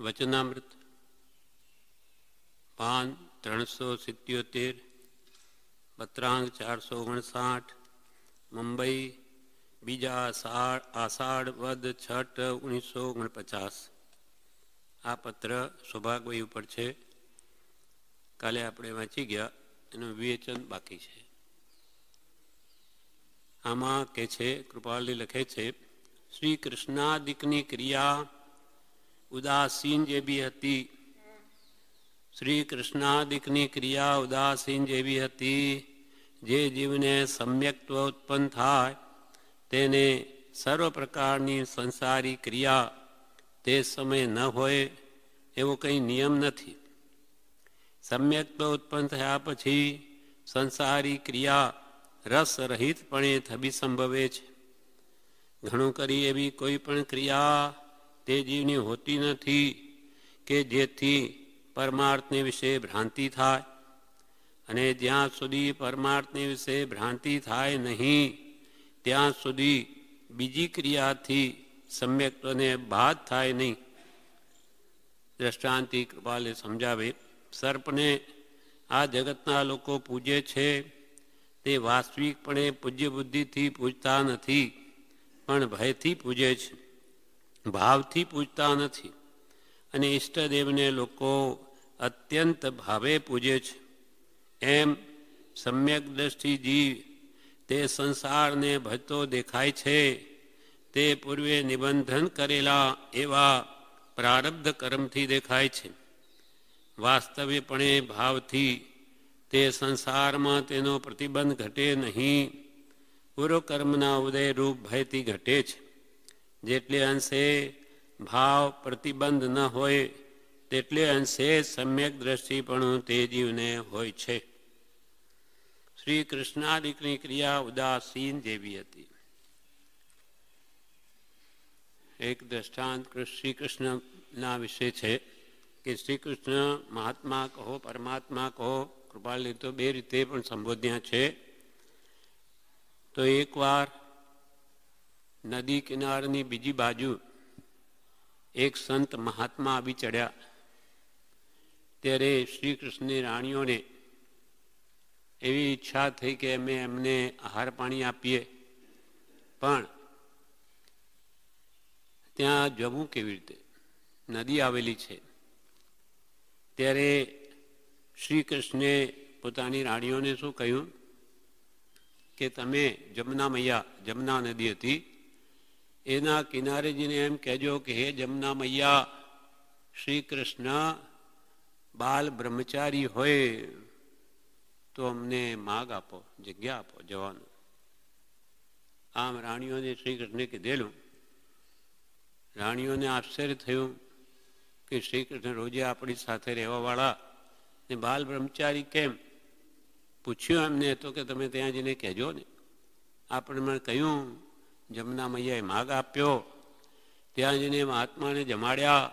વચનામૃત પાન 377, પત્રાંગ 459, મુંબઈ, બીજા આષાઢ વદ 6, 1949. આ પત્ર સૌભાગભાઈ ઉપર છે. કાલે આપણે વાંચી ગયા, એનું વિવેચન બાકી છે. આમાં કે છે, કૃપાલી લખે છે, શ્રી કૃષ્ણાદિકની ક્રિયા ઉદાસીન જેવી હતી. શ્રી કૃષ્ણાદિકની ક્રિયા ઉદાસીન જેવી હતી. જે જીવને સમ્યક્ત્વ ઉત્પન્ન થાય તેને સર્વ પ્રકારની સંસારી ક્રિયા તે સમયે ન હોય એવો કંઈ નિયમ નથી. સમ્યક્ત્વ ઉત્પન્ન થયા પછી સંસારી ક્રિયા રસરહિતપણે થવી સંભવે છે. ઘણું કરી એવી કોઈ પણ ક્રિયા તે જીવની હોતી નથી કે જેથી પરમાર્થને વિશે ભ્રાંતિ થાય. અને જ્યાં સુધી પરમાર્થને વિશે ભ્રાંતિ થાય નહીં ત્યાં સુધી બીજી ક્રિયાથી સમ્યક્ત્વને બાદ થાય નહીં. દ્રષ્ટાંતિ કૃપાલે સમજાવે. સર્પને આ જગતના લોકો પૂજે છે તે વાસ્તવિકપણે પૂજ્ય બુદ્ધિથી પૂજતા નથી, પણ ભયથી પૂજે છે, ભાવથી પૂજતા નથી. અને ઈષ્ટદેવને લોકો અત્યંત ભાવે પૂજે છે. એમ સમ્યક દ્રષ્ટિ જીવ તે સંસારને ભજતો દેખાય છે તે પૂર્વે નિબંધન કરેલા એવા પ્રારબ્ધ કર્મથી દેખાય છે. વાસ્તવિકપણે ભાવથી તે સંસારમાં તેનો પ્રતિબંધ ઘટે નહીં, પૂર્વકર્મના ઉદયરૂપ ભયથી ઘટે છે. જેટલે અંશે ભાવ પ્રતિબંધ ન હોય તેટલે અંશે સમ્યક દ્રષ્ટિ પણ તે જીવને હોય છે. શ્રી કૃષ્ણાદિકની ક્રિયા ઉદાસીન જેવી હતી. એક દ્રષ્ટાંત શ્રી કૃષ્ણના વિશે છે કે શ્રી કૃષ્ણ મહાત્મા કહો પરમાત્મા કહો, કૃપાલી તો બે રીતે પણ સંબોધ્યા છે. તો એકવાર નદી કિનારની બીજી બાજુ એક સંત મહાત્મા આવી ચડ્યા. ત્યારે શ્રી કૃષ્ણની રાણીઓને એવી ઈચ્છા થઈ કે અમે એમને આહાર પાણી આપીએ, પણ ત્યાં જવું કેવી રીતે? નદી આવેલી છે. ત્યારે શ્રી કૃષ્ણે પોતાની રાણીઓને શું કહ્યું કે તમે જમના મૈયા, જમના નદી હતી, એના કિનારે જઈને એમ કહેજો કે હે જમના મૈયા, શ્રી કૃષ્ણ બાલ બ્રહ્મચારી હોય તો અમને માગ આપો, જગ્યા આપો જવાનું. આમ રાણીઓને શ્રી કૃષ્ણે કીધેલું. રાણીઓને આશ્ચર્ય થયું કે શ્રી કૃષ્ણ રોજે આપણી સાથે રહેવાવાળા ને બાલ બ્રહ્મચારી કેમ? પૂછ્યું એમને તો કે તમે ત્યાં જઈને કહેજો ને. આપણે મને કહ્યું, જમના મૈયાએ માગ આપ્યો. ત્યાં જઈને મહાત્માને જમાડ્યા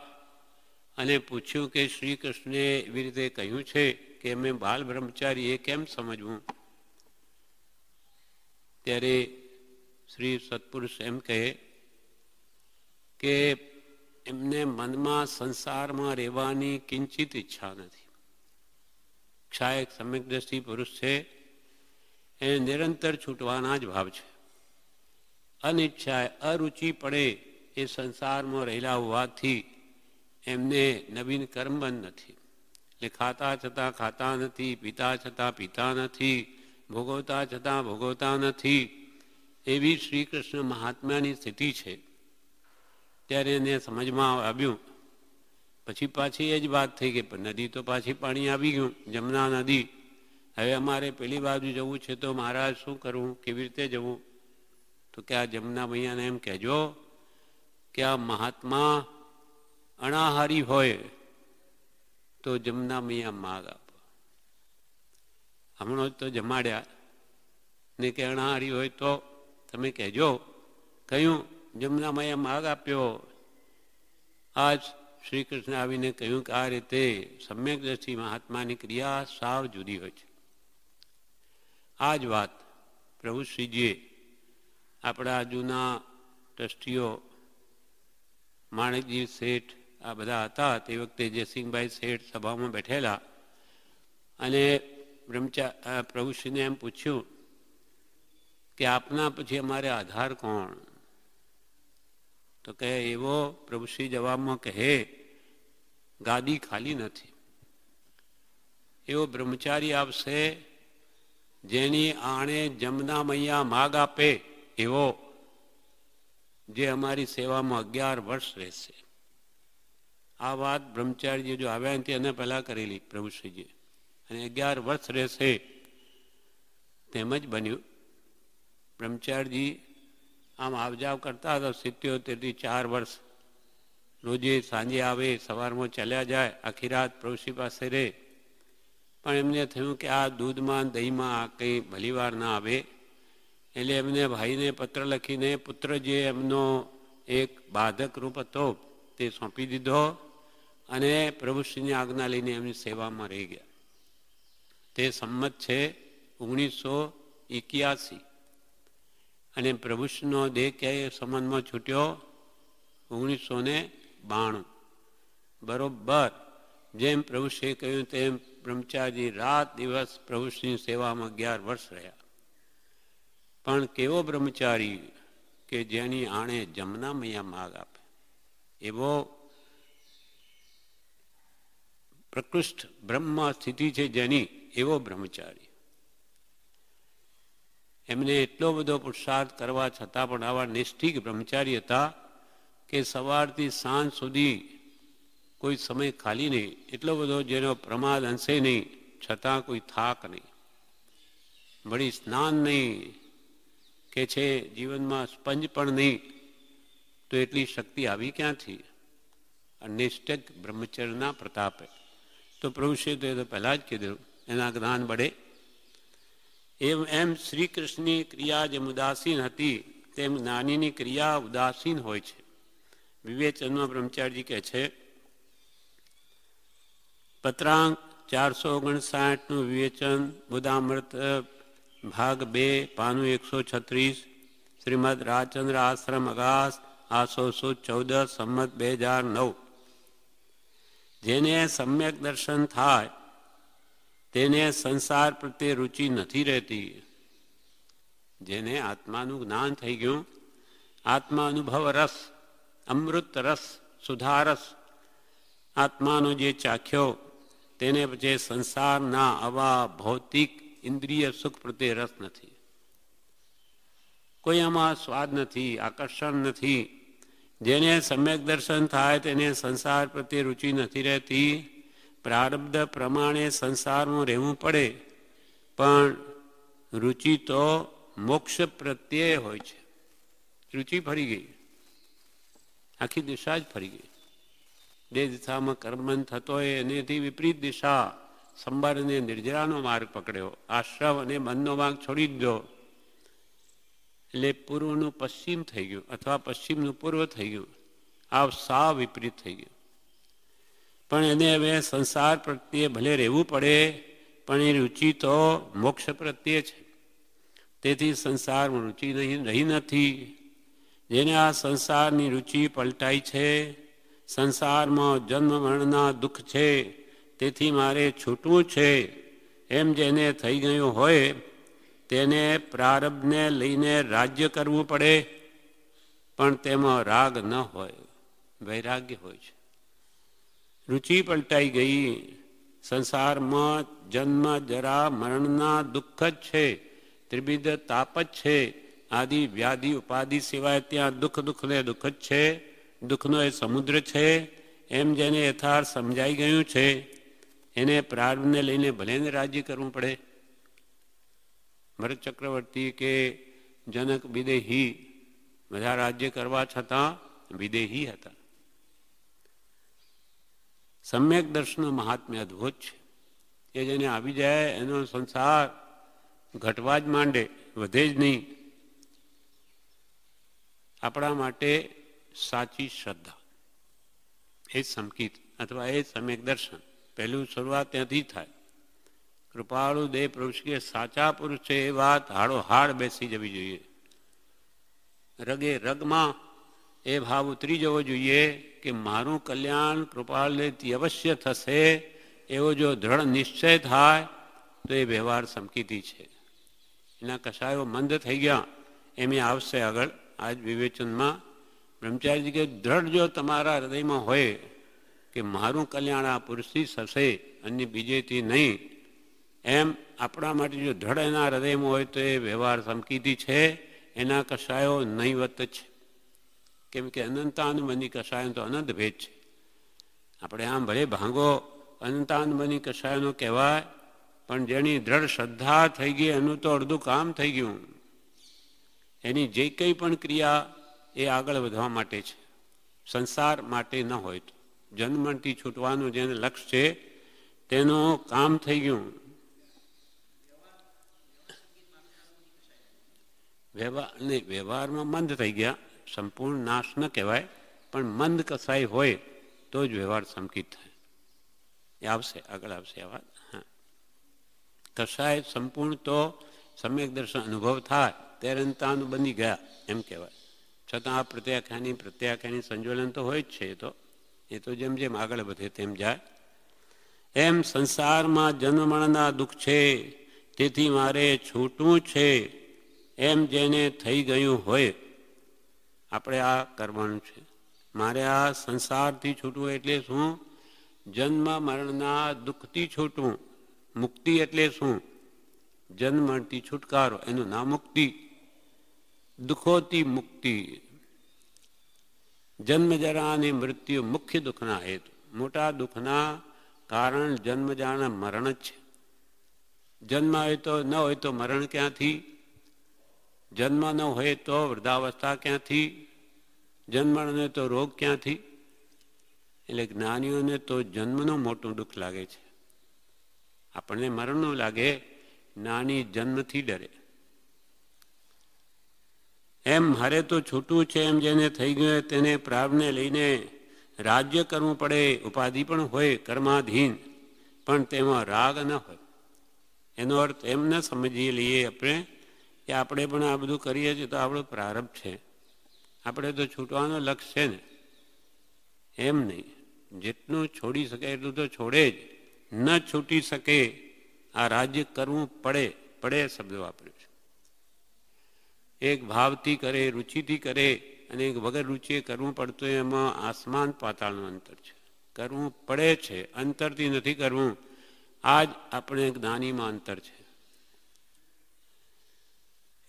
અને પૂછ્યું કે શ્રી કૃષ્ણે એવી રીતે કહ્યું છે કે અમે બાલ બ્રહ્મચારી, એ કેમ સમજવું? ત્યારે શ્રી સત્પુરુષ એમ કહે કે એમને મનમાં સંસારમાં રહેવાની કિંચિત ઈચ્છા નથી. ક્ષાયક સમ્યક દ્રષ્ટિ પુરુષ છે, એને નિરંતર છૂટવાના જ ભાવ છે. અનિચ્છાએ અરુચિ પડે એ સંસારમાં રહેલા હોવાથી એમને નવીન કર્મબંધ નથી. એટલે ખાતા છતાં ખાતા નથી, પીતા છતાં પીતા નથી, ભોગવતા છતાં ભોગવતા નથી. એવી શ્રી કૃષ્ણ મહાત્માની સ્થિતિ છે. ત્યારે એને સમજમાં આવ્યું. પછી પાછી એ જ વાત થઈ ગઈ, પણ નદી તો પાછી પાણી આવી ગયું, જમના નદી. હવે અમારે પેલી બાજુ જવું છે તો મહારાજ શું કરવું, કેવી રીતે જવું? તો કે આ જમના મૈયાને એમ કહેજો કે આ મહાત્મા અણાહારી હોય તો જમના મૈયા માગ આપો. હમણાં તો જમાડ્યા ને કે અણાહારી હોય તો તમે કહેજો. કહ્યું જમના મૈયા માગ આપ્યો. આજ શ્રી કૃષ્ણ આવીને કહ્યું કે આ રીતે સમ્યક દ્રષ્ટિ મહાત્માની ક્રિયા સાવ જુદી હોય છે. આ જ વાત પ્રભુ શ્રીજીએ આપણા જૂના ટ્રસ્ટીઓ માણેકજી શેઠ આ બધા હતા તે વખતે જયસિંહભાઈ શેઠ સભામાં બેઠેલા અને પ્રભુશ્રીને એમ પૂછ્યું કે આપના પછી અમારે આધાર કોણ? તો કહે એવો પ્રભુશ્રી જવાબમાં કહે ગાદી ખાલી નથી, એવો બ્રહ્મચારી આપશે જેની આણે જમના મૈયા માગ આપે એવો, જે અમારી સેવામાં 11 વર્ષ રહેશે. આ વાત બ્રહ્મચારીજી જો આવ્યા નથી એને પહેલાં કરેલી પ્રભુશ્રીજી, અને 11 વર્ષ રહેશે તેમ જ બન્યું. બ્રહ્મચારીજી આમ આવજાવ કરતા હતા 77થી 4 વર્ષ. રોજે સાંજે આવે, સવારમાં ચાલ્યા જાય, આખી રાત પ્રભુશ્રી પાસે રહે. પણ એમને થયું કે આ દૂધમાં દહીંમાં કંઈ ભલીવાર ના આવે, એટલે એમને ભાઈને પત્ર લખીને પુત્ર જે એમનો એક બાધક રૂપ હતો તે સોંપી દીધો અને પ્રભુશ્રીની આજ્ઞા લઈને એમની સેવામાં રહી ગયા. તે સંમત છે 1981 અને પ્રભુશ્રીનો દેહ ક્યાંય સંબંધમાં છૂટ્યો 1992. બરોબર જેમ પ્રભુશ્રીએ કહ્યું તેમ બ્રહ્મચારી રાત દિવસ પ્રભુશ્રીની સેવામાં 11 વર્ષ રહ્યા. પણ કેવો બ્રહ્મચારી કે જેની આણે જમના મૈયા માગ આપે એવો પ્રકૃષ્ટ બ્રહ્મ સ્થિતિ છે જેની, એવો બ્રહ્મચારી. એમને એટલો બધો પુરુષાર્થ કરવા છતાં પણ આવા નિષ્ઠિક બ્રહ્મચારી હતા કે સવારથી સાંજ સુધી કોઈ સમય ખાલી નહીં, એટલો બધો જેનો પ્રમાદ અંશે નહીં, છતાં કોઈ થાક નહીં, વળી સ્નાન નહીં કે છે જીવનમાં સ્પંજ પણ નહીં, તો એટલી શક્તિ આવી ક્યાંથી? નિષ્ઠક બ્રહ્મચર્યના પ્રતાપે. તો પ્રભુશ્રીએ તો પહેલાં જ કીધું એના જ્ઞાન બળે. એમ શ્રી કૃષ્ણની ક્રિયા જેમ ઉદાસીન હતી તેમ જ્ઞાનીની ક્રિયા ઉદાસીન હોય છે. વિવેચનમાં બ્રહ્મચારીજી કહે છે, પત્રાંક 459નું વિવેચન, બુદ્ધામૃત ભાગ 2 પાનું 136, શ્રીમદ રાજચંદ્ર આશ્રમ અગાસ આસો 14 સંમત 2009. જેને સમ્યક દર્શન થાય તેને સંસાર પ્રત્યે રુચિ નથી રહેતી. જેને આત્માનું જ્ઞાન થઈ ગયું, આત્મા અનુભવ રસ, અમૃત રસ, સુધારસ આત્માનો જે ચાખ્યો, તેને પછી સંસારના આવા ભૌતિક ઇન્દ્રિય સુખ પ્રત્યે રસ નથી. કોઈ આમાં સ્વાદ નથી, આકર્ષણ નથી. જેને સમ્યક દર્શન થાય તેને સંસાર પ્રત્યે રુચિ નથી રહેતી. પ્રારબ્ધ પ્રમાણે સંસારમાં રહેવું પડે, પણ રુચિ તો મોક્ષ પ્રત્યે હોય છે. રુચિ ફરી ગઈ, આખી દિશા જ ફરી ગઈ. જે દિશામાં કર્મબંધ થતો હોય એનેથી વિપરીત દિશા, સંભાર અને નિર્જરાનો માર્ગ પકડ્યો, આશ્રવ અને બંધનો માર્ગ છોડી દીધો. એટલે પૂર્વનું પશ્ચિમ થઈ ગયું અથવા પશ્ચિમનું પૂર્વ થઈ ગયું. આ સાવ વિપરીત થઈ ગયું. પણ એને હવે સંસાર પ્રત્યે ભલે રહેવું પડે, પણ એ રુચિ તો મોક્ષ પ્રત્યે છે. તેથી સંસારમાં રુચિ રહી નથી. જેને આ સંસારની રુચિ પલટાઈ છે, સંસારમાં જન્મ મરણના દુઃખ છે, તેથી મારે છૂટવું છે એમ જેને થઈ ગયું હોય, તેને પ્રારબ્ધને લઈને રાજ્ય કરવું પડે, પણ તેમાં રાગ ન હોય, વૈરાગ્ય હોય છે. રુચિ પલટાઈ ગઈ. સંસારમાં જન્મ જરા મરણના દુઃખ જ છે, ત્રિવિધ તાપ જ છે. આદિ વ્યાધિ ઉપાધિ સિવાય ત્યાં દુઃખ ને દુઃખ જ છે. દુઃખનો એ સમુદ્ર છે. એમ જેને યથાર્થ સમજાઈ ગયું છે, એને પ્રારબ્ધને લઈને ભલે રાજ્ય કરવું પડે. ભરત ચક્રવર્તી કે જનક વિદેહી બધા રાજ્ય કરવા છતાં વિદેહી હતા. સમ્યક દર્શનનું મહાત્મ્ય અદ્ભુત છે. એ જેને આવી જાય એનો સંસાર ઘટવા જ માંડે, વધે જ નહીં. આપણા માટે સાચી શ્રદ્ધા એ સંકિત અથવા એ સમ્યક દર્શન. પહેલું શરૂઆત ત્યાંથી થાય. કૃપાળુ દેવ પુરુષ કે સાચા પુરુષ છે એ વાત હાડો હાડ બેસી જવી જોઈએ. રગે રગમાં એ ભાવ ઉતરી જવો જોઈએ કે કે મારું કલ્યાણ કૃપાલથી અવશ્ય થશે એવો જો દ્રઢ નિશ્ચય થાય તો એ વ્યવહાર સંકિતી છે. એના કશાયો મંદ થઈ ગયા એમ આવશે આગળ આજ વિવેચનમાં. બ્રહ્મચારીજી કે દ્રઢ જો તમારા હૃદયમાં હોય કે મારું કલ્યાણ આ પુરુષથી થશે અન્ય બીજેથી નહીં, એમ આપણા માટે જો દ્રઢ એના હૃદયમાં હોય તો એ વ્યવહાર સંકિતી છે, એના કશાયો નહીવત છે. કેમ કે અનંતાનુબંધી કશાયો તો અનંત ભેદ છે. આપણે આમ ભલે ભાંગો અનંતાનુબંધી કશાયનો કહેવાય, પણ જેની દ્રઢ શ્રદ્ધા થઈ ગઈ એનું તો અડધું કામ થઈ ગયું. એની જે કંઈ પણ ક્રિયા એ આગળ વધવા માટે છે, સંસાર માટે ન હોય તો. જન્મથી છૂટવાનું જેને લક્ષ્ય છે તેનું કામ થઈ ગયું. વ્યવહારમાં મંદ થઈ ગયા, સંપૂર્ણ નાશ ન કહેવાય, પણ મંદ કસાય હોય તો જ વ્યવહાર સંકિત થાય. એ આવશે, આગળ આવશે આ વાત. હા, કસાય સંપૂર્ણ તો સમ્યક દર્શન અનુભવ થાય ત્યારે અંતાનું બની ગયા એમ કહેવાય. છતાં આ પ્રત્યાખ્યાની સંજોલન તો હોય જ છે. એ તો જેમ જેમ આગળ વધે તેમ જાય. એમ સંસારમાં જન્મ મરણના દુઃખ છે, તેથી મારે છૂટવું છે એમ જેને થઈ ગયું હોય આપણે આ કરવાનું છે. મારે આ સંસારથી છૂટવું એટલે શું? જન્મ મરણના દુઃખથી છૂટવું. મુક્તિ એટલે શું? જન્મથી છુટકારો, એનું નામ મુક્તિ. દુઃખોથી મુક્તિ. જન્મ જરા અને મૃત્યુ મુખ્ય દુઃખના હેતુ. મોટા દુઃખના કારણ જન્મ જરા મરણ જ છે. જન્મ હોય તો ન હોય તો મરણ ક્યાંથી? જન્મ ન હોય તો વૃદ્ધાવસ્થા ક્યાંથી? જન્મ ન તો રોગ ક્યાંથી? એટલે જ્ઞાનીઓને તો જન્મનું મોટું દુઃખ લાગે છે. આપણને મરણનું લાગે, જ્ઞાની જન્મથી ડરે. એમ મારે તો છૂટવું છે એમ જેને થઈ ગયું તેને પ્રારબ્ધને લઈને રાજ્ય કરવું પડે. ઉપાધિ પણ હોય કર્માધીન, પણ તેમાં રાગ ન હોય. એનો અર્થ એમ ન સમજી લઈએ આપણે કે આપણે પણ આ બધું કરીએ છીએ તો આપણો પ્રારબ્ધ છે, આપણે તો છૂટવાનો લક્ષ્ય છે ને. એમ નહીં, જેટલું છોડી શકે એટલું તો છોડે જ. ન છૂટી શકે આ રાજ્ય કરવું પડે. પડે શબ્દ વાપર્યો છે. એક ભાવથી કરે, રુચિથી કરે, અને એક વગર રુચિએ કરવું પડતું, એમાં આસમાન પાતાળનું અંતર છે. કરવું પડે છે, અંતરથી નથી કરવું. આ જ આપણે જ્ઞાનીમાં અંતર છે.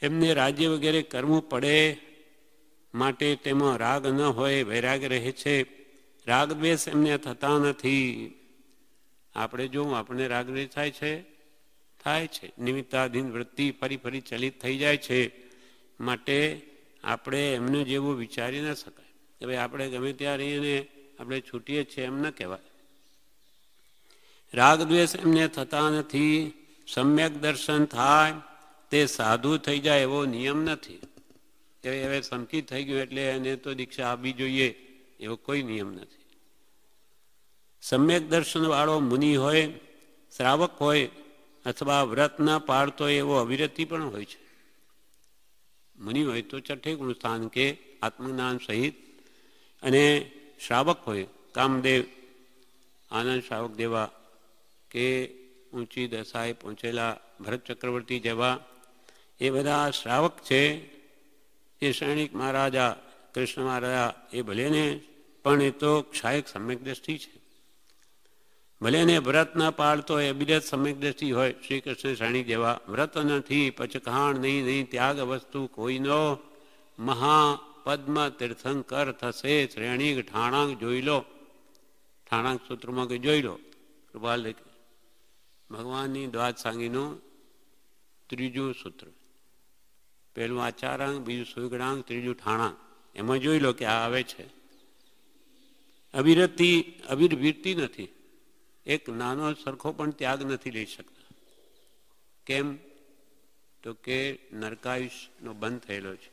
એમને રાજ્ય વગેરે કરવું પડે માટે તેમાં રાગ ન હોય, વૈરાગ્ય રહે છે. રાગ દ્વેષ એમને થતા નથી. આપણે જોવું, આપણને રાગ દ્વેષ થાય છે. નિમિત્તાધીન વૃત્તિ ફરી ફરી ચલિત થઈ જાય છે. માટે આપણે એમને જેવું વિચારી ન શકાય કે ભાઈ આપણે ગમે ત્યાં રહીને આપણે છૂટીએ છીએ એમ ન કહેવાય. રાગ દ્વેષ એમને થતા નથી. સમ્યક દર્શન થાય તે સાધુ થઈ જાય એવો નિયમ નથી કે હવે સંકિત થઈ ગયું એટલે એને તો દીક્ષા આપવી જોઈએ, એવો કોઈ નિયમ નથી. સમ્યક દર્શન વાળો મુનિ હોય, શ્રાવક હોય, અથવા વ્રત ન પાળતો એવો અવિરતિ પણ હોય છે. મુનિ હોય તો છઠ્ઠે ગુણ સ્થાન કે આત્મજ્ઞાન સહિત, અને શ્રાવક હોય કામદેવ, આનંદ શ્રાવક દેવા કે ઊંચી દશાએ પહોંચેલા ભરત ચક્રવર્તી જેવા, એ બધા શ્રાવક છે. એ સૈનિક મહારાજા કૃષ્ણ મહારાજા એ ભલે ને, પણ એ તો ક્ષાયક સમ્યક દ્રષ્ટિ છે. ભલે ને વ્રત ન પાળતો હોય, અબિરત સમ્યક દ્રષ્ટિ હોય. શ્રી કૃષ્ણ સૈનિક જેવા વ્રત નથી, પચખાણ નહીં, ત્યાગ વસ્તુ કોઈનો, મહાપદ્મ તીર્થંકર થશે શ્રેણીક ઠાણાંક જોઈ લો. ઠાણાંક સૂત્રમાં કે જોઈ લો. કૃપાલ ભગવાનની દ્વાદ સાંગીનું ત્રીજું સૂત્ર, પહેલું આચારાંક, બીજું સુગણાંક, ત્રીજું ઠાણાંક. એમાં જોઈ લો કે આ આવે છે. અવિરતિ નથી. એક નાનો સરખો પણ ત્યાગ નથી લઈ શકતા. કેમ? તો કે નરકાયુષનો બંધ થયેલો છે.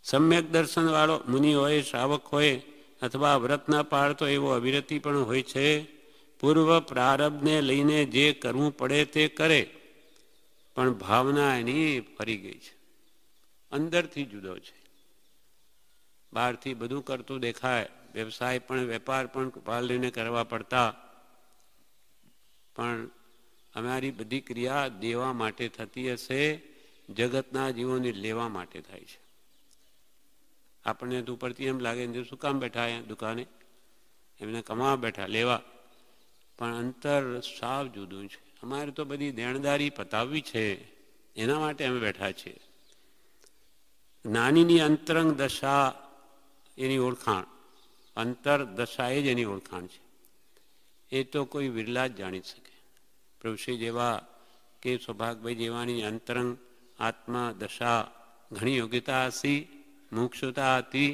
સમ્યક દર્શન વાળો મુનિ હોય, શ્રાવક હોય, અથવા વ્રત ન પાળતો એવો અવિરતિ પણ હોય છે. પૂર્વ પ્રારબ્ધને લઈને જે કરવું પડે તે કરે, પણ ભાવના એની ફરી ગઈ છે, અંદરથી જુદો છે. બહારથી બધું કરતું દેખાય, વ્યવસાય પણ વેપાર પણ પાલીને કરવા પડતા, પણ અમારી બધી ક્રિયા દેવા માટે થતી હશે, જગતના જીવોને લેવા માટે થાય છે. આપણને તો ઉપરથી એમ લાગે શું કામ બેઠા અહીંયા દુકાને, એમને કમાવા બેઠા, લેવા, પણ અંતર સાવ જુદું છે. અમારે તો બધી દેણદારી પતાવવી છે, એના માટે અમે બેઠા છીએ. જ્ઞાનીની અંતરંગ દશા એની ઓળખાણ, અંતર દશા એ જ એની ઓળખાણ છે. એ તો કોઈ વિરલા જ જાણી શકે. પ્રભુશ્રી જેવા કે સૌભાગભાઈ જેવાની અંતરંગ આત્મા દશા ઘણી યોગ્યતા હશી, મુમુક્ષુતા હતી,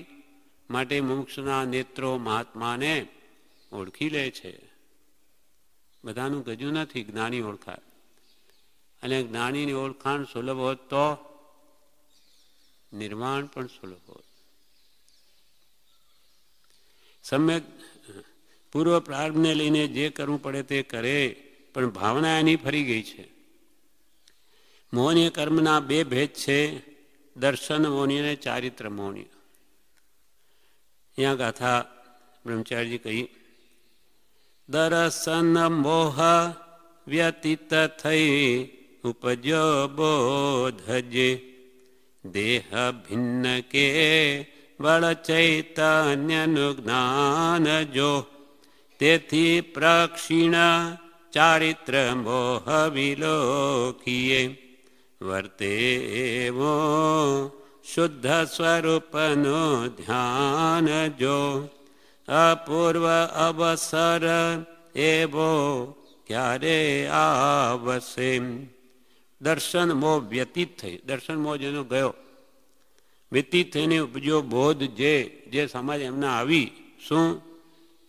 માટે મુમુક્ષુના નેત્રો મહાત્માને ઓળખી લે છે. બધાનું ગજું નથી, જ્ઞાની ઓળખાય. અને જ્ઞાનીની ઓળખાણ સુલભ હોત તો નિર્વાણ પણ સુલભ હોત. સમ્યક પૂર્વ પ્રારંભને લઈને જે કરવું પડે તે કરે, પણ ભાવના એની ફરી ગઈ છે. મોહનીય કર્મના બે ભેદ છે, દર્શન મોહનીય અને ચારિત્ર મોહનીય. અહીંયા ગાથા બ્રહ્મચારીજી કહી, દર્શન મોહ વ્યતીત થઈ ઉપજો બોધજે, દેહ ભિન્ન કે બળ ચૈતન્યનું જ્ઞાન જો, તેથી પ્રક્ષીણ ચારિત્ર મોહ વિલોકીએ, વર્તે એવો શુદ્ધ સ્વરૂપનું ધ્યાન જો, અપૂર્વ અવસર એવો ક્યારે આવશે. દર્શન મોહ વ્યતીત થઈ, દર્શન મોહ જેનો ગયો, વ્યતીત થઈને ઉપજો બોધ જે સમાજ એમના આવી, શું?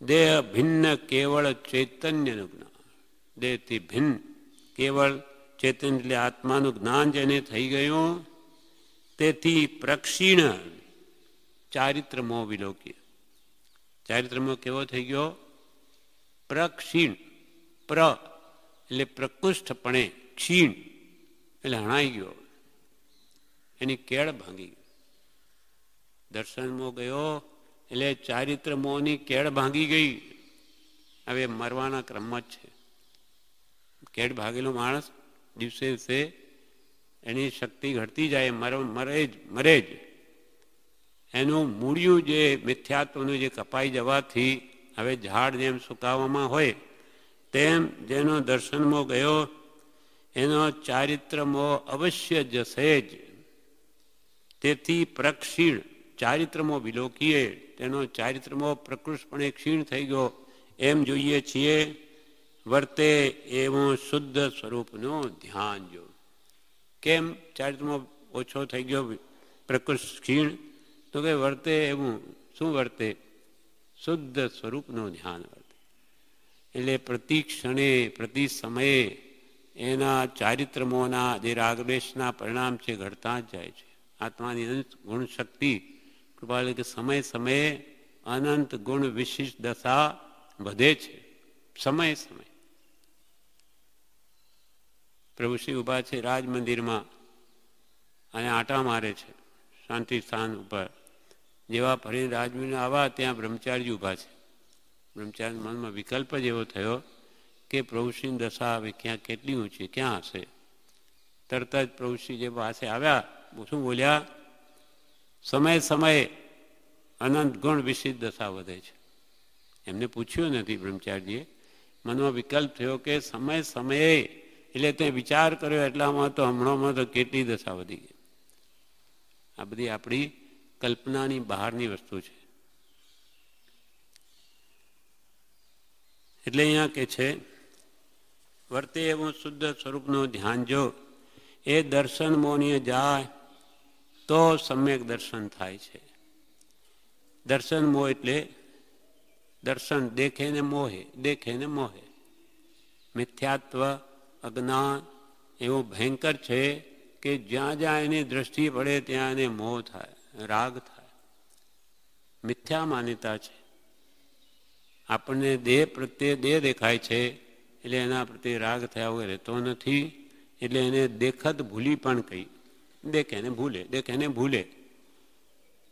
દેહ ભિન્ન કેવળ ચૈતન્યનું જ્ઞાન, દેહથી ભિન્ન કેવળ ચૈતન્ય એટલે આત્માનું જ્ઞાન જેને થઈ ગયું, તેથી પ્રક્ષીણ ચારિત્ર મોહ વિલોકીય. ચારિત્ર મોહ કેવો થઈ ગયો? પ્રક્ષીણ. પ્ર એટલે પ્રકુષ્ઠપણે, ક્ષીણ એટલે હણાઈ ગયો, એની કેળ ભાંગી ગઈ. દર્શન મોહ ગયો એટલે ચારિત્ર મોહની કેળ ભાંગી ગઈ. હવે મરવાના ક્રમમાં જ છે. કેળ ભાગેલો માણસ દિવસે દિવસે એની શક્તિ ઘટતી જાય, મરે જ. એનું મૂળિયું જે મિથ્યાત્વનું જે કપાઈ જવાથી હવે ઝાડ જેમ સુકાવામાં હોય તેમ જેનો દર્શનમો ગયો એનો ચારિત્રમો અવશ્ય જશે જ. તેથી પ્રક્ષીણ ચારિત્રમો વિલોકીએ, તેનો ચારિત્રમો પ્રકૃષ્ટપણે ક્ષીણ થઈ ગયો એમ જોઈએ છીએ. વર્તે એવું શુદ્ધ સ્વરૂપનું ધ્યાન જો. કેમ ચારિત્રમો ઓછો થઈ ગયો, પ્રકૃષ્ટ ક્ષીણ? તો કે વર્તે એવું, શું વર્તે? શુદ્ધ સ્વરૂપનું ધ્યાન વર્તે. એટલે પ્રતિ ક્ષણે પ્રતિ સમયે એના ચારિત્રમોના જે રાગદ્વેષના પરિણામ છે ઘટતા જ જાય છે. આત્માની અનંત ગુણ શક્તિ કૃપા કે સમય સમયે અનંત ગુણ વિશિષ્ટ દશા વધે છે. સમય સમય પ્રભુશ્રી ઊભા છે રાજ મંદિરમાં અને આટા મારે છે શાંતિ સ્થાન ઉપર. જેવા ફરીને રાજમંદિર આવા ત્યાં બ્રહ્મચારી ઊભા છે. બ્રહ્મચારી મનમાં વિકલ્પ જ એવો થયો કે પ્રભુશ્રીની દશા હવે ક્યાં કેટલી ઊંચી ક્યાં હશે. તરત જ પ્રભુશ્રી જે પાસે આવ્યા શું બોલ્યા? સમય સમયે અનંત ગુણ વિશિષ્ટ દશા વધે છે. એમને પૂછ્યું નથી બ્રહ્મચારીજીએ, મનમાં વિકલ્પ થયો કે સમય સમયે, એટલે તે વિચાર કર્યો એટલામાં તો હમણાંમાં તો કેટલી દશા વધી ગઈ. આ બધી આપણી કલ્પનાની બહારની વસ્તુ છે. એટલે અહીંયા કે છે વર્તે એવું શુદ્ધ સ્વરૂપનું ધ્યાન જો, એ દર્શન મોનીય જાય તો સમ્યક દર્શન થાય છે. દર્શન મોહ એટલે દર્શન દેખે ને મોહે, દેખે ને મોહે. મિથ્યાત્વ અજ્ઞાન એવું ભયંકર છે કે જ્યાં જ્યાં એની દ્રષ્ટિ પડે ત્યાં એને મોહ થાય, રાગ થાય. મિથ્યા માન્યતા છે. આપણને દેહ પ્રત્યે દેહ દેખાય છે એટલે એના પ્રત્યે રાગ થયા વગર રહેતો નથી. એટલે એને દેખત ભૂલી પણ કહી, દેખે ને ભૂલે, દેખે ને ભૂલે.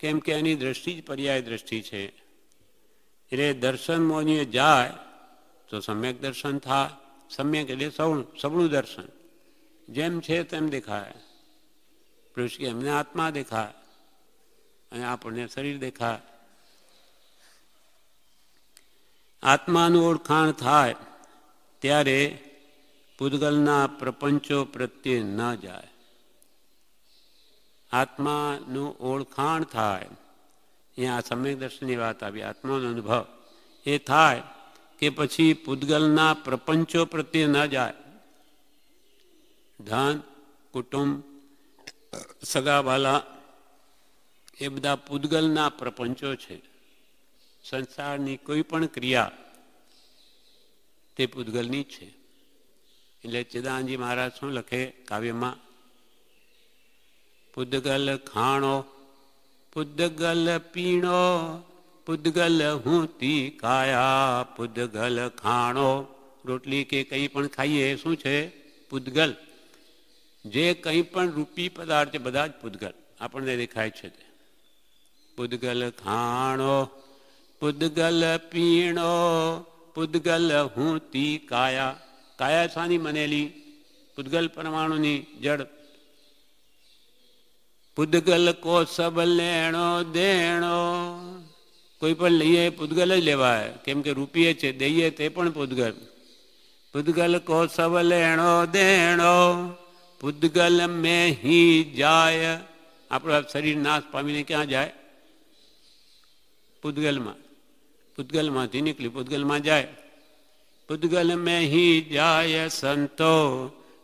કેમ કે એની દ્રષ્ટિ જ પર્યાય દ્રષ્ટિ છે. એટલે દર્શન મોનીએ જાય તો સમ્યક દર્શન થાય. સમ્યક એટલે સબળું દર્શન, જેમ છે તેમ દેખાય. પુરુષ કે એમને આત્મા દેખાય અને આપણને શરીર દેખાય. આત્માનું ઓળખાણ થાય ત્યારે પૂતગલના પ્રપંચો પ્રત્યે ન જાય. આત્માનું ઓળખાણ થાય, અહીંયા સમ્યક દર્શનની વાત આવી, આત્માનો અનુભવ એ થાય કે પછી પૂતગલના પ્રપંચો પ્રત્યે ન જાય. ધન, કુટુંબ, સગાવાલા એ બધા પૂતગલના પ્રપંચો છે. સંસારની કોઈ પણ ક્રિયા તે પૂતગલની છે. એટલે ચિદાનંદજી મહારાજ શું લખે કાવ્યમાં? પૂતગલ ખાણો, પૂતગલ પીણો, પૂતગલ હું તી કાયા. પૂતગલ ખાણો, રોટલી કે કંઈ પણ ખાઈએ શું છે? પૂતગલ. જે કંઈ પણ રૂપી પદાર્થ છે બધા જ પૂતગલ આપણને દેખાય છે. તે પૂતગલ ખાણો, પૂતગલ પીણો, પૂતગલ હું તી કાયા. કાયા શાની બનેલી? પૂતગલ પરમાણુની જડ. પૂતગલ કો સબ લેણો દેણો, કોઈ પણ લઈએ પૂતગલ જ લેવાય, કેમ કે રૂપિયે છે, દઈએ તે પણ પૂતગલ. પૂતગલ કો સબ લેણો દેણો, પૂતગલ મેં હી જાય. આપણું શરીર નાશ પામીને ક્યાં જાય? પૂતગલમાં. પૂતગલમાંથી નીકળી પૂતગલમાં જાય. પૂતગલ મેં હી જાય સંતો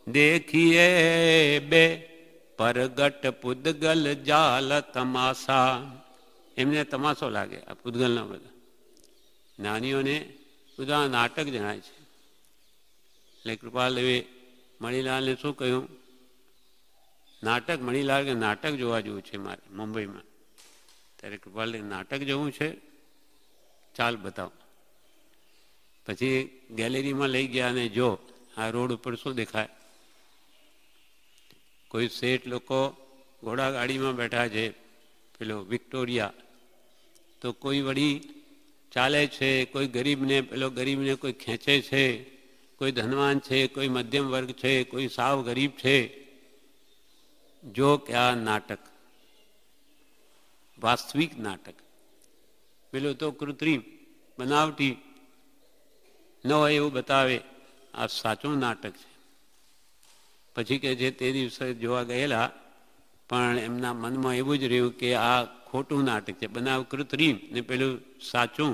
દેખીએ બે, પરગટ પૂતગલ જાલ તમાસા. એમને તમાશો લાગે આ પૂતગલના બધા. નાનીઓને બધા નાટક જણાય છે. એટલે કૃપાલદેવે મણિલાલને શું કહ્યું? નાટક, મણિલાલ કે નાટક જોવા જેવું છે મારે મુંબઈમાં. ત્યારે કૃપાલદેવ નાટક જોવું છે, ચાલ બતાવો. પછી ગેલેરીમાં લઈ ગયા અને જો આ રોડ ઉપર શું દેખાય? કોઈ શેઠ લોકો ઘોડાગાડીમાં બેઠા છે, પેલો વિક્ટોરિયા, તો કોઈ વળી ચાલે છે, કોઈ ગરીબને પેલો ગરીબને કોઈ ખેંચે છે, કોઈ ધનવાન છે, કોઈ મધ્યમ વર્ગ છે, કોઈ સાવ ગરીબ છે. જો કે આ નાટક, વાસ્તવિક નાટક. પેલું તો કૃત્રિમ, બનાવટી ન હોય એવું બતાવે. આ સાચું નાટક છે. પછી કે જે તે દિવસે જોવા ગયેલા પણ એમના મનમાં એવું જ રહ્યું કે આ ખોટું નાટક છે, બનાવ કૃત્રિમ ને પેલું સાચું.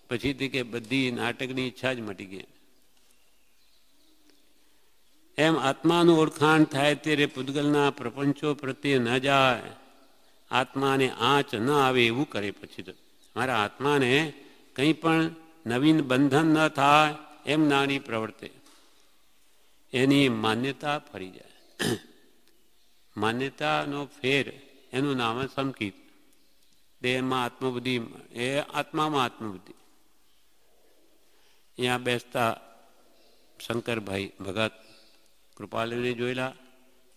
પછીથી કે બધી નાટકની ઈચ્છા જ મટી ગઈ. એમ આત્માનું ઓળખાણ થાય ત્યારે પૂતગલના પ્રપંચો પ્રત્યે ન જાય. આત્માને આંચ ન આવે એવું કરે. પછી તો મારા આત્માને કંઈ પણ નવીન બંધન ન થાય એમ નાની પ્રવર્તે. એની માન્યતા ફરી જાય. માન્યતાનો ફેર, એનું નામ સંકિત. દેહમાં આત્મબુદ્ધિ, એ આત્મામાં આત્મબુદ્ધિ. અહીંયા બેસતા શંકરભાઈ ભગત કૃપાલદેવને જોયેલા,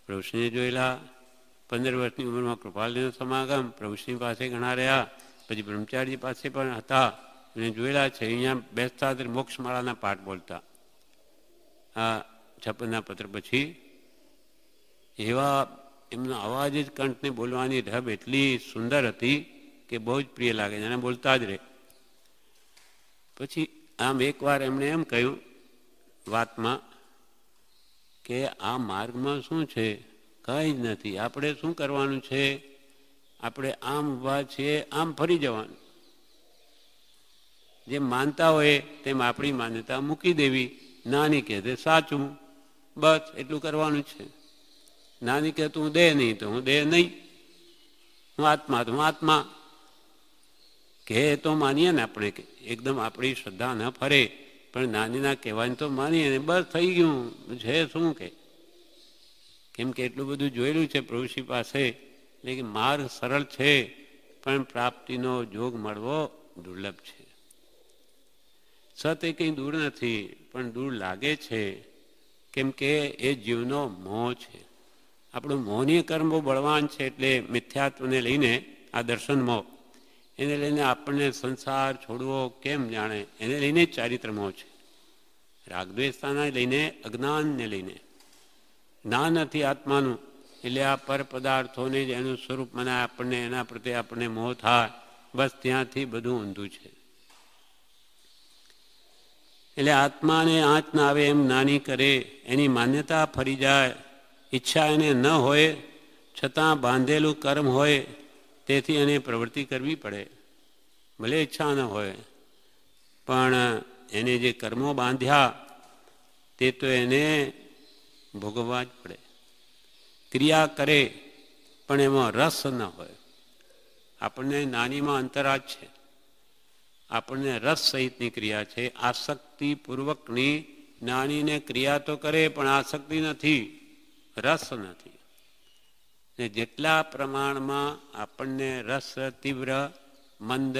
પ્રભુશ્રીને જોયેલા. 15 વર્ષની ઉંમરમાં કૃપાલદેવનો સમાગમ, પ્રભુશ્રી પાસે ઘણા રહ્યા. પછી બ્રહ્મચારી પાસે પણ હતા, એને જોયેલા છે. અહીંયા બેસતા મોક્ષમાળાના પાઠ બોલતા. આ 56ના પત્ર પછી એવા એમનો અવાજ જ કંઠને બોલવાની ઢબ એટલી સુંદર હતી કે બહુ જ પ્રિય લાગે, એને બોલતા જ રહે. પછી આમ એકવાર એમણે એમ કહ્યું વાતમાં કે આ માર્ગમાં શું છે? કંઈ જ નથી. આપણે શું કરવાનું છે? આપણે આમ ઊભા છીએ, આમ ફરી જવાનું. જેમ માનતા હોય તેમ આપણી માન્યતા મૂકી દેવી. નાની કહે તે સાચું, બસ એટલું કરવાનું છે. નાની કહે તું દેહ નહીં તો હું દેહ નહીં, હું આત્મા તો હું આત્મા. કહે તો માનીએ ને આપણે, કે એકદમ આપણી શ્રદ્ધા ન ફરે, પણ નાનીના કહેવાય તો માનીએ ને બસ થઈ ગયું છે. શું કે કેમ કે એટલું બધું જોયેલું છે પ્રભુશ્રી પાસે. એટલે કે માર્ગ સરળ છે પણ પ્રાપ્તિનો જોગ મળવો દુર્લભ છે. સત એ કંઈ દૂર નથી પણ દૂર લાગે છે, કેમ કે એ જીવનો મોહ છે. આપણું મોહનીય કર્મ બહુ બળવાન છે. એટલે મિથ્યાત્વને લઈને આ દર્શન મોહ, એને લઈને આપણને સંસાર છોડવો કેમ જાણે, એને લઈને જ ચારિત્ર મોહ છે. રાગદ્વેષતાને લઈને, અજ્ઞાનને લઈને. જ્ઞાન નથી આત્માનું, એટલે આ પર પદાર્થોને જ એનું સ્વરૂપ મનાય, આપણને એના પ્રત્યે આપણને મોહ થાય, બસ ત્યાંથી બધું ઊંધું છે. એટલે આત્માને આંચ ના આવે એમ જ્ઞાની કરે, એની માન્યતા ફરી જાય. ઈચ્છા એને ન હોય છતાં બાંધેલું કર્મ હોય, તેથી એને પ્રવૃત્તિ કરવી પડે. ભલે ઈચ્છા ન હોય, પણ એને જે કર્મો બાંધ્યા તે તો એને ભોગવવા જ પડે. ક્રિયા કરે પણ એમાં રસ ન હોય. આપણને નાનીમાં અંતરાજ છે. આપણને રસ સહિતની ક્રિયા છે, આસક્તિપૂર્વકની. જ્ઞાનીને ક્રિયા તો કરે પણ આસક્તિ નથી, રસ નથી. ને જેટલા પ્રમાણમાં આપણને રસ તીવ્ર, મંદ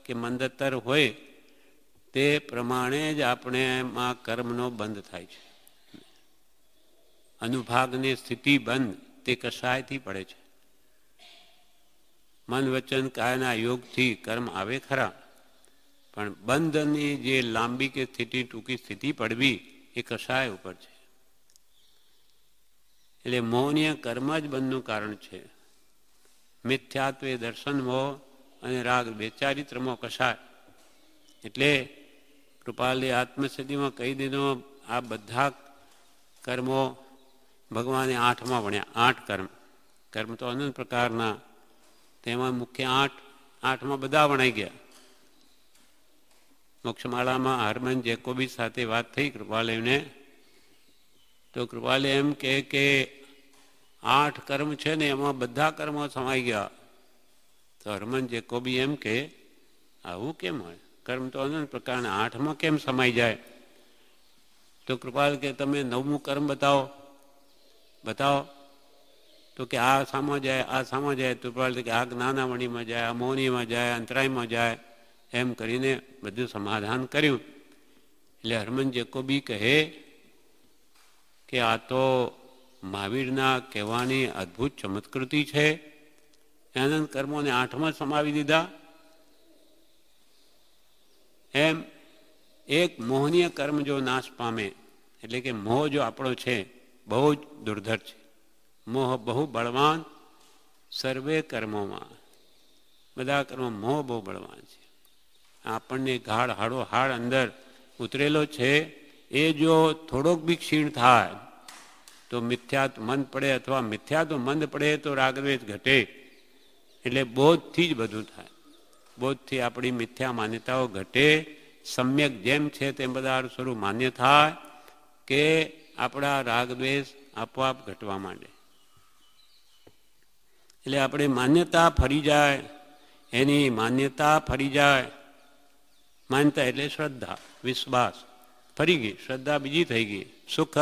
કે મંદતર હોય, તે પ્રમાણે જ આપણે એમાં કર્મનો બંધ થાય છે. અનુભાગની સ્થિતિ બંધ તે કશાયથી પડે છે. મન વચન કાયના યોગથી કર્મ આવે ખરા, પણ બંધની જે લાંબી કે સ્થિતિ, ટૂંકી સ્થિતિ પડવી એ કશાય ઉપર છે. એટલે મોહનીય કર્મ જ બંધનું કારણ છે. મિથ્યાત્વે દર્શન મોહ અને રાગ બે ચારિત્ર મોહ કશાય. એટલે કૃપાલે આત્મસિદ્ધિમાં કહી દીધો, આ બધા કર્મો ભગવાને 8માં ભણ્યા. 8 કર્મ. કર્મ તો અનંત પ્રકારના, તેમાં મુખ્ય 8માં બધા વણાઈ ગયા. મોક્ષમાળામાં હરમન જેકોબી સાથે વાત થઈ કૃપાલયને, તો કૃપાલય એમ કે 8 કર્મ છે ને એમાં બધા કર્મો સમાઈ ગયા. તો હરમન જેકોબી એમ કે આવું કેમ હોય? કર્મ તો અનંત પ્રકારના, 8માં કેમ સમાઈ જાય? તો કૃપાલ કે તમે 9મું કર્મ બતાવો. તો કે આ સામો જાય, આ સામો જાય. તો કૃપાલ કે આ જ્ઞાનામણીમાં જાય, આ મૌનીમાં જાય, અંતરાયમાં જાય, એમ કરીને બધું સમાધાન કર્યું. એટલે હરમન જેકોબી કહે કે આ તો મહાવીરના કહેવાની અદ્ભુત ચમત્કૃતિ છે. અનંત કર્મોને 8માં સમાવી દીધા. એમ એક મોહનીય કર્મ જો નાશ પામે, એટલે કે મોહ જો આપણો છે બહુ જ દુર્ધર છે. મોહ બહુ બળવાન, સર્વે કર્મોમાં બધા કર્મો મોહ બહુ બળવાન છે. આપણને ગાઢ હાડો હાડ અંદર ઉતરેલો છે. એ જો થોડોક બી ક્ષીણ થાય તો મિથ્યાત્વ મંદ પડે, અથવા મિથ્યાત્વ મંદ પડે તો રાગદ્વેષ ઘટે. એટલે બોધથી જ બધું થાય. બોધથી આપણી મિથ્યા માન્યતાઓ ઘટે. સમ્યક જેમ છે તેમ બધા સ્વરૂપ માન્ય થાય કે આપણા રાગદ્વેષ આપોઆપ ઘટવા માંડે. એટલે આપણે માન્યતા ફરી જાય, એની માન્યતા ફરી જાય. માન્યતા એટલે શ્રદ્ધા, વિશ્વાસ ફરી ગઈ, શ્રદ્ધા બીજી થઈ ગઈ. સુખ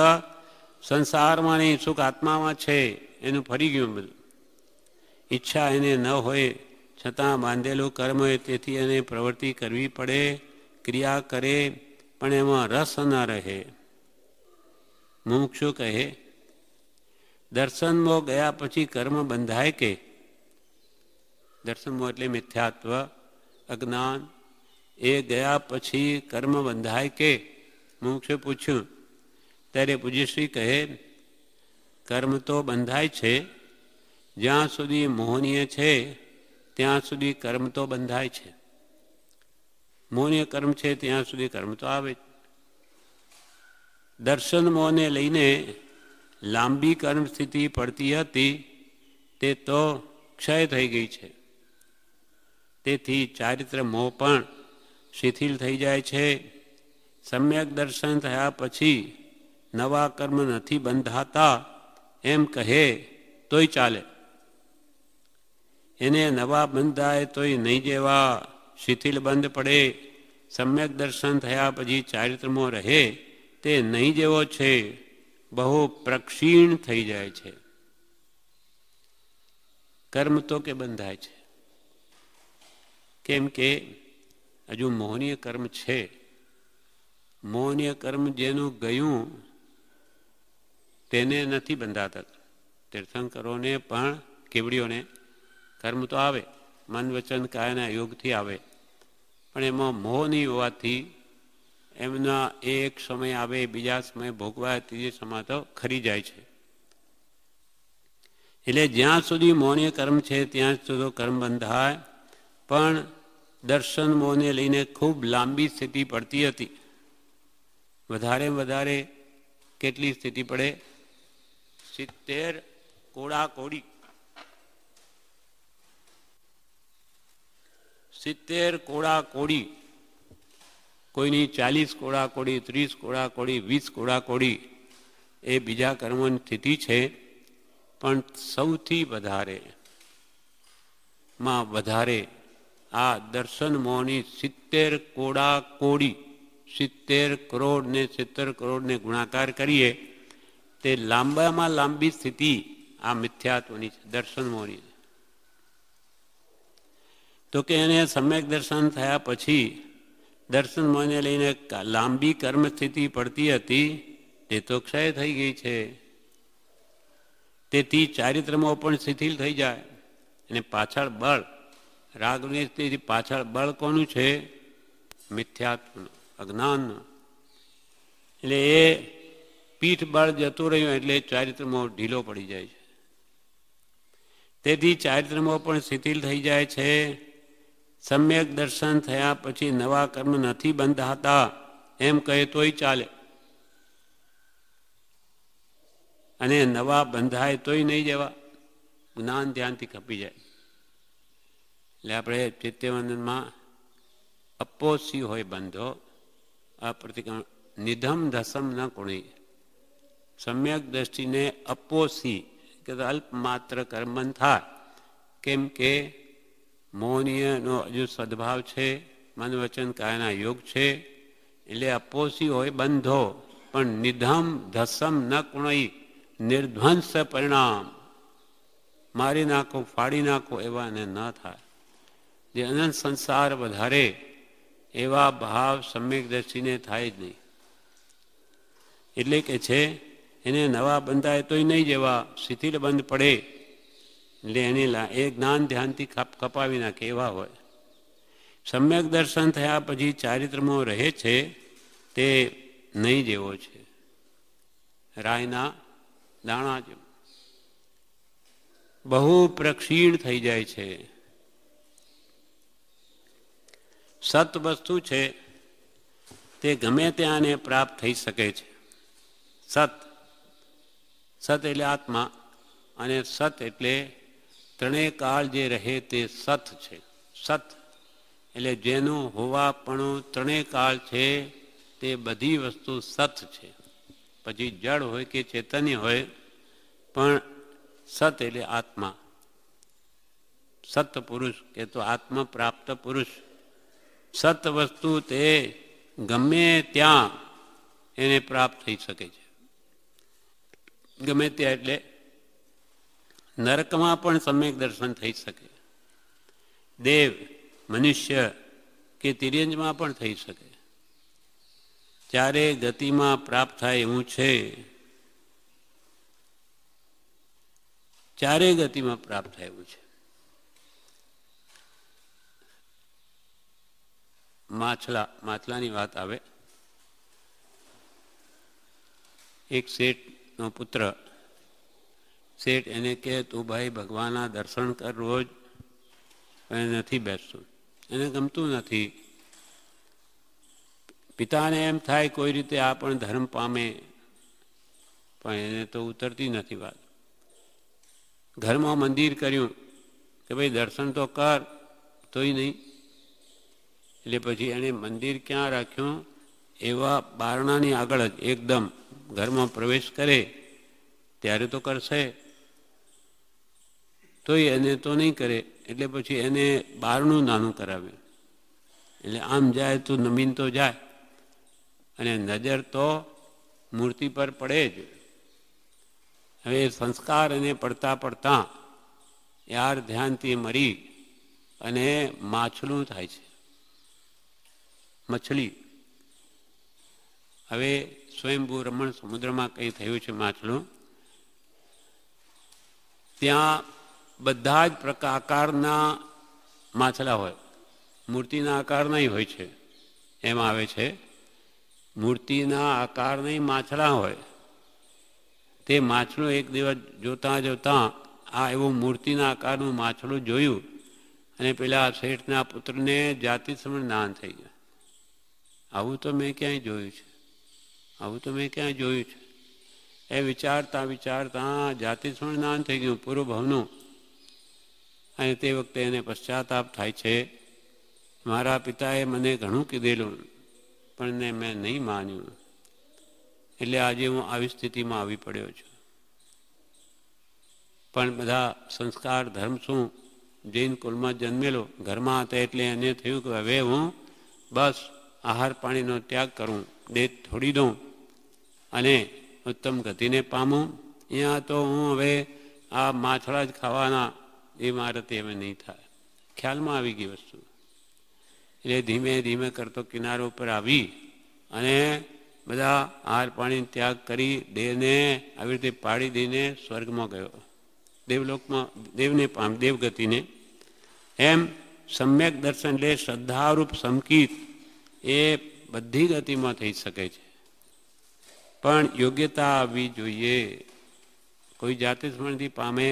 સંસારમાં નહીં, સુખ આત્મામાં છે એનું ફરી ગયું બધું. ઈચ્છા એને ન હોય છતાં બાંધેલું કર્મ હોય, તેથી એને પ્રવૃત્તિ કરવી પડે. ક્રિયા કરે પણ એમાં રસ ન રહે. મુમુક્ષુ કહે દર્શનમાં ગયા પછી કર્મ બંધાય કે? દર્શનમાં એટલે મિથ્યાત્વ, અજ્ઞાન, એ ગયા પછી કર્મ બંધાય કે? મુમુક્ષુએ પૂછ્યું. ત્યારે પૂજ્યશ્રી કહે કર્મ તો બંધાય છે. જ્યાં સુધી મોહનીય છે ત્યાં સુધી કર્મ તો બંધાય છે. મોહનીય કર્મ છે ત્યાં સુધી કર્મ તો આવે. દર્શન મોહને લઈને લાંબી કર્મ સ્થિતિ પડતી હતી તે તો ક્ષય થઈ ગઈ છે. તેથી ચારિત્ર મોહ પણ શિથિલ થઈ જાય છે. સમ્યક દર્શન થયા પછી નવા કર્મ નથી બંધાતા એમ કહે તોય ચાલે. એને નવા બંધાય તોય નહીં જેવા શિથિલ બંધ પડે. સમ્યક દર્શન થયા પછી ચારિત્રમો રહે તે નહીં જેવો છે, બહુ પ્રક્ષીણ થઈ જાય છે. કર્મ તો કે બંધાય છે, કેમ કે હજુ મોહનીય કર્મ છે. મોહનીય કર્મ જેનું ગયું તેને નથી બંધાતા. તીર્થંકરોને પણ કેવડીઓને કર્મ તો આવે, મન વચન કાયના યોગથી આવે, પણ એમાં મોહ નહીં હોવાથી એમના એક સમય આવે, બીજા સમય ભોગવા, ત્રીજે સમય તો ખરી જાય છે. એટલે જ્યાં સુધી મૌન્ય કર્મ છે ત્યાં સુધી કર્મ બંધાય, પણ દર્શન મોહને લઈને ખૂબ લાંબી સ્થિતિ પડતી હતી. વધારે કેટલી સ્થિતિ પડે? 70 કોડા કોડી, 70 કોડા કોડી, કોઈની 40 કોડા કોડી, 30 કોડા કોડી, 20 કોડા કોડી, એ બીજા કર્મોની સ્થિતિ છે. પણ સૌથી વધારે આ દર્શન મોહની 70 કોડા કોડી, 70 કરોડ ને 70 કરોડને ગુણાકાર કરીએ તે લાંબામાં લાંબી સ્થિતિ આ મિથ્યાત્વની છે, દર્શન મોહની. તો કે એને સમ્યક દર્શન થયા પછી દર્શન મોહને લઈને લાંબી કર્મ સ્થિતિ પડતી હતી, તે તો ક્ષય થઈ ગઈ છે. તેથી ચારિત્રમાં પણ શિથિલ થઈ જાય. અને પાછળ બળ, રાગની સ્થિતિ પાછળ બળ કોનું છે? મિથ્યાત્વનું, અજ્ઞાનનું. એટલે એ પીઠ બળ જતું રહ્યું એટલે ચારિત્રમાં ઢીલો પડી જાય છે. તેથી ચારિત્રમાં પણ શિથિલ થઈ જાય છે. સમ્યક દર્શન થયા પછી નવા કર્મ નથી બંધાતા એમ કહે તોય ચાલે, અને નવા બંધાય તોય નહીં જવા, જ્ઞાન ધ્યાનથી ખપી જાય. એટલે આપણે ચૈત્યવંદનમાં અપોસી હોય બંધો, આ પ્રતિક્રમણ નિધમ ધસમ ન કુણી. સમ્યક દ્રષ્ટિને અપોસી કે અલ્પ માત્ર કર્મબંધ થાય. કેમ કે મૌનીયનો હજુ સદભાવ છે, મન વચન કાયના યોગ છે, એટલે અપોસી હોય બંધો, પણ નિધમ ધસમ ન કુણઈ, નિર્ધ્વંસ પરિણામ, મારી નાખો, ફાડી નાખો એવા એને ન થાય. જે અનંત સંસાર વધારે એવા ભાવ સમ્યક દ્રષ્ટિને થાય જ નહીં. એટલે કે છે એને નવા બંધાય તોય નહીં જેવા, શિથિલ બંધ પડે એટલે એને એ જ્ઞાન ધ્યાનથી કપાવી નાખે એવા હોય. સમ્યક દર્શન થયા પછી ચારિત્રમાં રહે છે તે નહીં જેવો છે, રાયના દાણા જેવું બહુ પ્રક્ષીણ થઈ જાય છે. સત વસ્તુ છે તે ગમે ત્યાંને પ્રાપ્ત થઈ શકે છે. સત એટલે આત્મા, અને સત એટલે ત્રણેય કાળ જે રહે તે સત છે. સત એટલે જેનું હોવાપણું ત્રણેય કાળ છે તે બધી વસ્તુ સત છે. પછી જળ હોય કે ચેતન્ય હોય, પણ સત એટલે આત્મા, સત પુરુષ કે તો આત્મા પ્રાપ્ત પુરુષ. સત વસ્તુ તે ગમે ત્યાં એને પ્રાપ્ત થઈ શકે છે. ગમે ત્યાં એટલે નરકમાં પણ સમ્યક દર્શન થઈ શકે, દેવ, મનુષ્ય કે તિર્યંજમાં પણ થઈ શકે. ચારે ગતિમાં પ્રાપ્ત થાય એવું છે, ચારે ગતિમાં પ્રાપ્ત થાય એવું છે. માછલાની વાત આવે. એક શેઠનો પુત્ર, શેઠ એને કહે તું ભાઈ ભગવાનના દર્શન કર રોજ, પણ નથી બેસતું, એને ગમતું નથી. પિતાને એમ થાય કોઈ રીતે આ પણ ધર્મ પામે, પણ એને તો ઉતરતી નથી વાત. ઘરમાં મંદિર કર્યું કે ભાઈ દર્શન તો કર, તોય નહીં. એટલે પછી એણે મંદિર ક્યાં રાખ્યું? એવા બારણાની આગળ જ એકદમ ઘરમાં પ્રવેશ કરે ત્યારે તો કરશે, તોય એને તો નહીં કરે. એટલે પછી એને બારણું નાનું કરાવ્યું. એટલે આમ જાય તો નમીન તો જાય, અને નજર તો મૂર્તિ પર પડે જ. હવે સંસ્કાર એને પડતા યાર ધ્યાનથી મરી અને માછલું થાય છે, મછલી. હવે સ્વયંભૂ રમણ સમુદ્રમાં કંઈ થયું છે માછલું, ત્યાં બધા જ આકારના માછલા હોય, મૂર્તિના આકારના હોય છે. એમ આવે છે મૂર્તિના આકારના માછલા હોય. તે માછલું એક દિવસ જોતાં જોતાં આ એવું મૂર્તિના આકારનું માછલું જોયું અને પેલા શેઠના પુત્રને જાતિ સમણ જ્ઞાન થઈ ગયા. આવું તો મેં ક્યાંય જોયું છે, આવું તો મેં ક્યાંય જોયું છે. એ વિચારતા વિચારતા જાતિ સમણ જ્ઞાન થઈ ગયું પૂર્વ ભાવનું. અને તે વખતે એને પશ્ચાતાપ થાય છે, મારા પિતાએ મને ઘણું કીધેલું પણ મેં નહીં માન્યું, એટલે આજે હું આવી સ્થિતિમાં આવી પડ્યો છું. પણ બધા સંસ્કાર ધર્મ શું, જૈન કુલમાં જન્મેલો, ઘરમાં હતા એટલે એને થયું કે હવે હું બસ આહાર પાણીનો ત્યાગ કરું, દેહ છોડી દઉં અને ઉત્તમ ગતિને પામું. અહીંયા તો હું હવે આ માછલા જ ખાવાના, એ મારાથી હવે નહીં થાય. ખ્યાલમાં આવી ગઈ વસ્તુ. એટલે ધીમે ધીમે કરતો કિનારો ઉપર આવી અને બધા આહાર પાણી ત્યાગ કરી દેહને આવી રીતે પાડી દઈને સ્વર્ગમાં ગયો, દેવલોકમાં, દેવને પામ, દેવગતિને. એમ સમ્યક દર્શન એટલે શ્રદ્ધારૂપ સંકિત એ બધી ગતિમાં થઈ શકે છે, પણ યોગ્યતા આવવી જોઈએ. કોઈ જાતિ સ્મરણથી પામે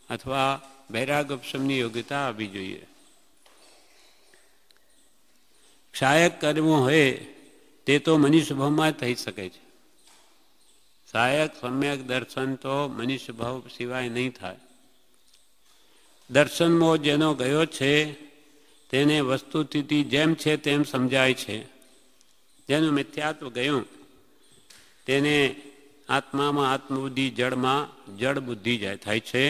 અથવા વૈરાગ ઉપશમની યોગ્યતા આવવી જોઈએ. સહાયક કરવું હોય તે તો મનુષ્ય ભાવમાં જ થઈ શકે છે. સહાયક સમ્યક દર્શન તો મનુષ્ય ભાવ સિવાય નહીં થાય. દર્શનમાં જેનો ગયો છે તેને વસ્તુસ્થિતિ જેમ છે તેમ સમજાય છે. જેનું મિથ્યાત્વ ગયું તેને આત્મામાં આત્મબુદ્ધિ, જળમાં જળ બુદ્ધિ થાય છે.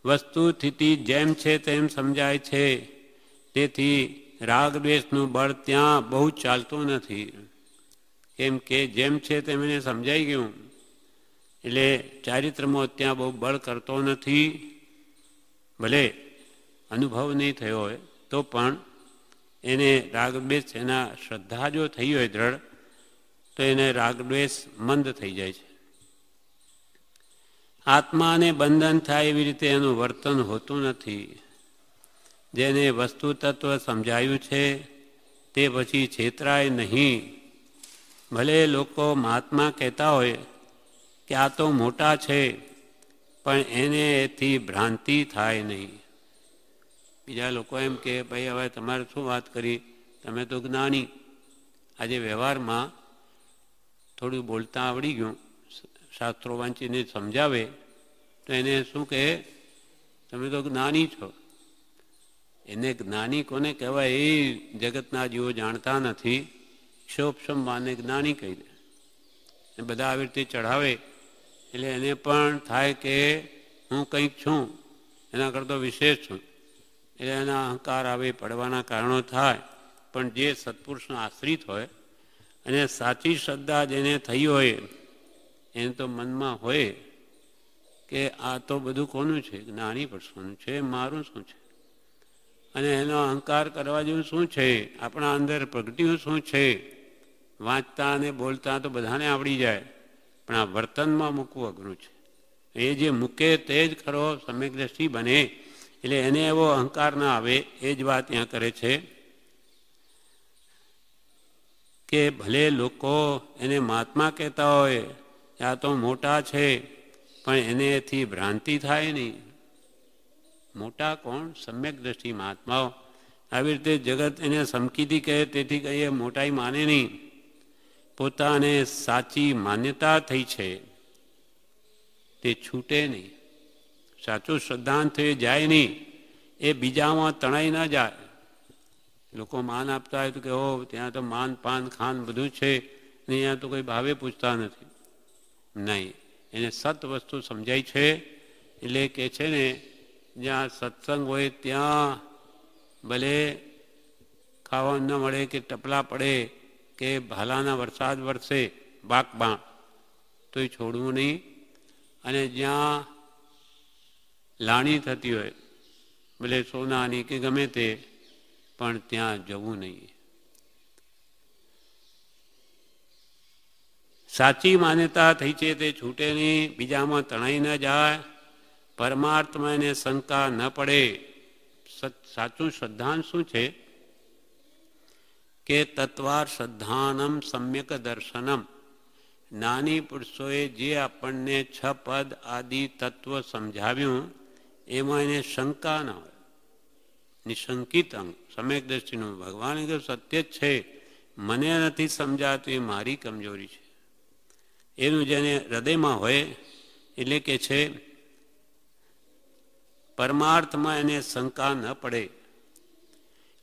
વસ્તુસ્થિતિ જેમ છે તેમ સમજાય છે. તેથી રાગ દ્વેષનું બળ ત્યાં બહુ ચાલતું નથી. કેમ કે જેમ છે તેમ એને સમજાઈ ગયું એટલે ચારિત્રમાં ત્યાં બહુ બળ કરતો નથી. ભલે અનુભવ નહીં થયો હોય તો પણ એને રાગદ્વેષ, એના શ્રદ્ધા જો થઈ હોય દ્રઢ, તો એને રાગદ્વેષ મંદ થઈ જાય છે. આત્માને બંધન થાય એવી રીતે એનું વર્તન હોતું નથી. જેને વસ્તુ તત્વ સમજાયું છે તે પછી છેતરાય નહીં. ભલે લોકો મહાત્મા કહેતા હોય કે આ તો મોટા છે, પણ એને એથી ભ્રાંતિ થાય નહીં. બીજા લોકો એમ કે ભાઈ હવે તમારે શું વાત કરી, તમે તો જ્ઞાની. આજે વ્યવહારમાં થોડું બોલતા આવડી ગયું, શાસ્ત્રો વાંચીને સમજાવે તો એને શું કહે, તમે તો જ્ઞાની છો. એને જ્ઞાની કોને કહેવાય એ જગતના જીવો જાણતા નથી. ક્ષોપક્ષમ માને જ્ઞાની કહી દે. બધા આવી રીતે ચઢાવે એટલે એને પણ થાય કે હું કંઈક છું, એના કરતાં વિશેષ છું. એટલે એના અહંકાર આવે, પડવાના કારણો થાય. પણ જે સત્પુરુષનો આશ્રિત હોય અને સાચી શ્રદ્ધા જેને થઈ હોય એને તો મનમાં હોય કે આ તો બધું કોનું છે, જ્ઞાની પુરુષોનું છે, મારું શું છે, અને એનો અહંકાર કરવા જેવું શું છે, આપણા અંદર પ્રગટ્યું શું છે. વાંચતા અને બોલતા તો બધાને આવડી જાય, પણ આ વર્તનમાં મૂકવું અઘરું છે. એ જે મૂકે તે જ ખરો સમ્યક દ્રષ્ટિ બને. એટલે એને એવો અહંકાર ના આવે. એ જ વાત ત્યાં કરે છે કે ભલે લોકો એને મહાત્મા કહેતા હોય, આ તો મોટા છે, પણ એને એથી ભ્રાંતિ થાય નહીં. મોટા કોણ? સમ્યક દ્રષ્ટિ મહાત્માઓ. આવી રીતે જગત એને સમકીથી કહે તેથી કહીએ મોટાઈ માને નહીં. પોતાને સાચી માન્યતા થઈ છે તે છૂટે નહીં. સાચું શ્રદ્ધાંત જાય નહીં, એ બીજામાં તણાઈ ના જાય. લોકો માન આપતા હોય તો કે હો ત્યાં તો માન પાન ખાન બધું છે ને અહીંયા તો કોઈ ભાવે પૂછતા નથી. નહીં, એને સત વસ્તુ સમજાય છે. એટલે કે છે ને જ્યાં સત્સંગ હોય ત્યાં ભલે ખાવા ન મળે કે ટપલા પડે કે ભાલાના વરસાદ વરસે બાક બાણ તોય છોડવું નહીં. અને જ્યાં લાણી થતી હોય ભલે સોનાની કે ગમે તે, પણ ત્યાં જવું નહીં. સાચી માન્યતા થઈ છે તે છૂટે નહીં, બીજામાં તણાઈ ન જાય. પરમાર્થમાં એને શંકા ન પડે. સાચું શ્રદ્ધાન શું છે કે તત્વાર શ્રદ્ધાનમ સમ્યક દર્શનમ. જ્ઞાની પુરુષોએ જે આપણને 6 પદ આદિ તત્વ સમજાવ્યું એમાં એને શંકા ન હોય. નિશંકિત અંગ સમ્યક દ્રષ્ટિનું. ભગવાન કહ્યું સત્ય જ છે, મને નથી સમજાતું, એ મારી કમજોરી છે. એનું જેને હૃદયમાં હોય એટલે કે છે પરમાર્થમાં એને શંકા ન પડે.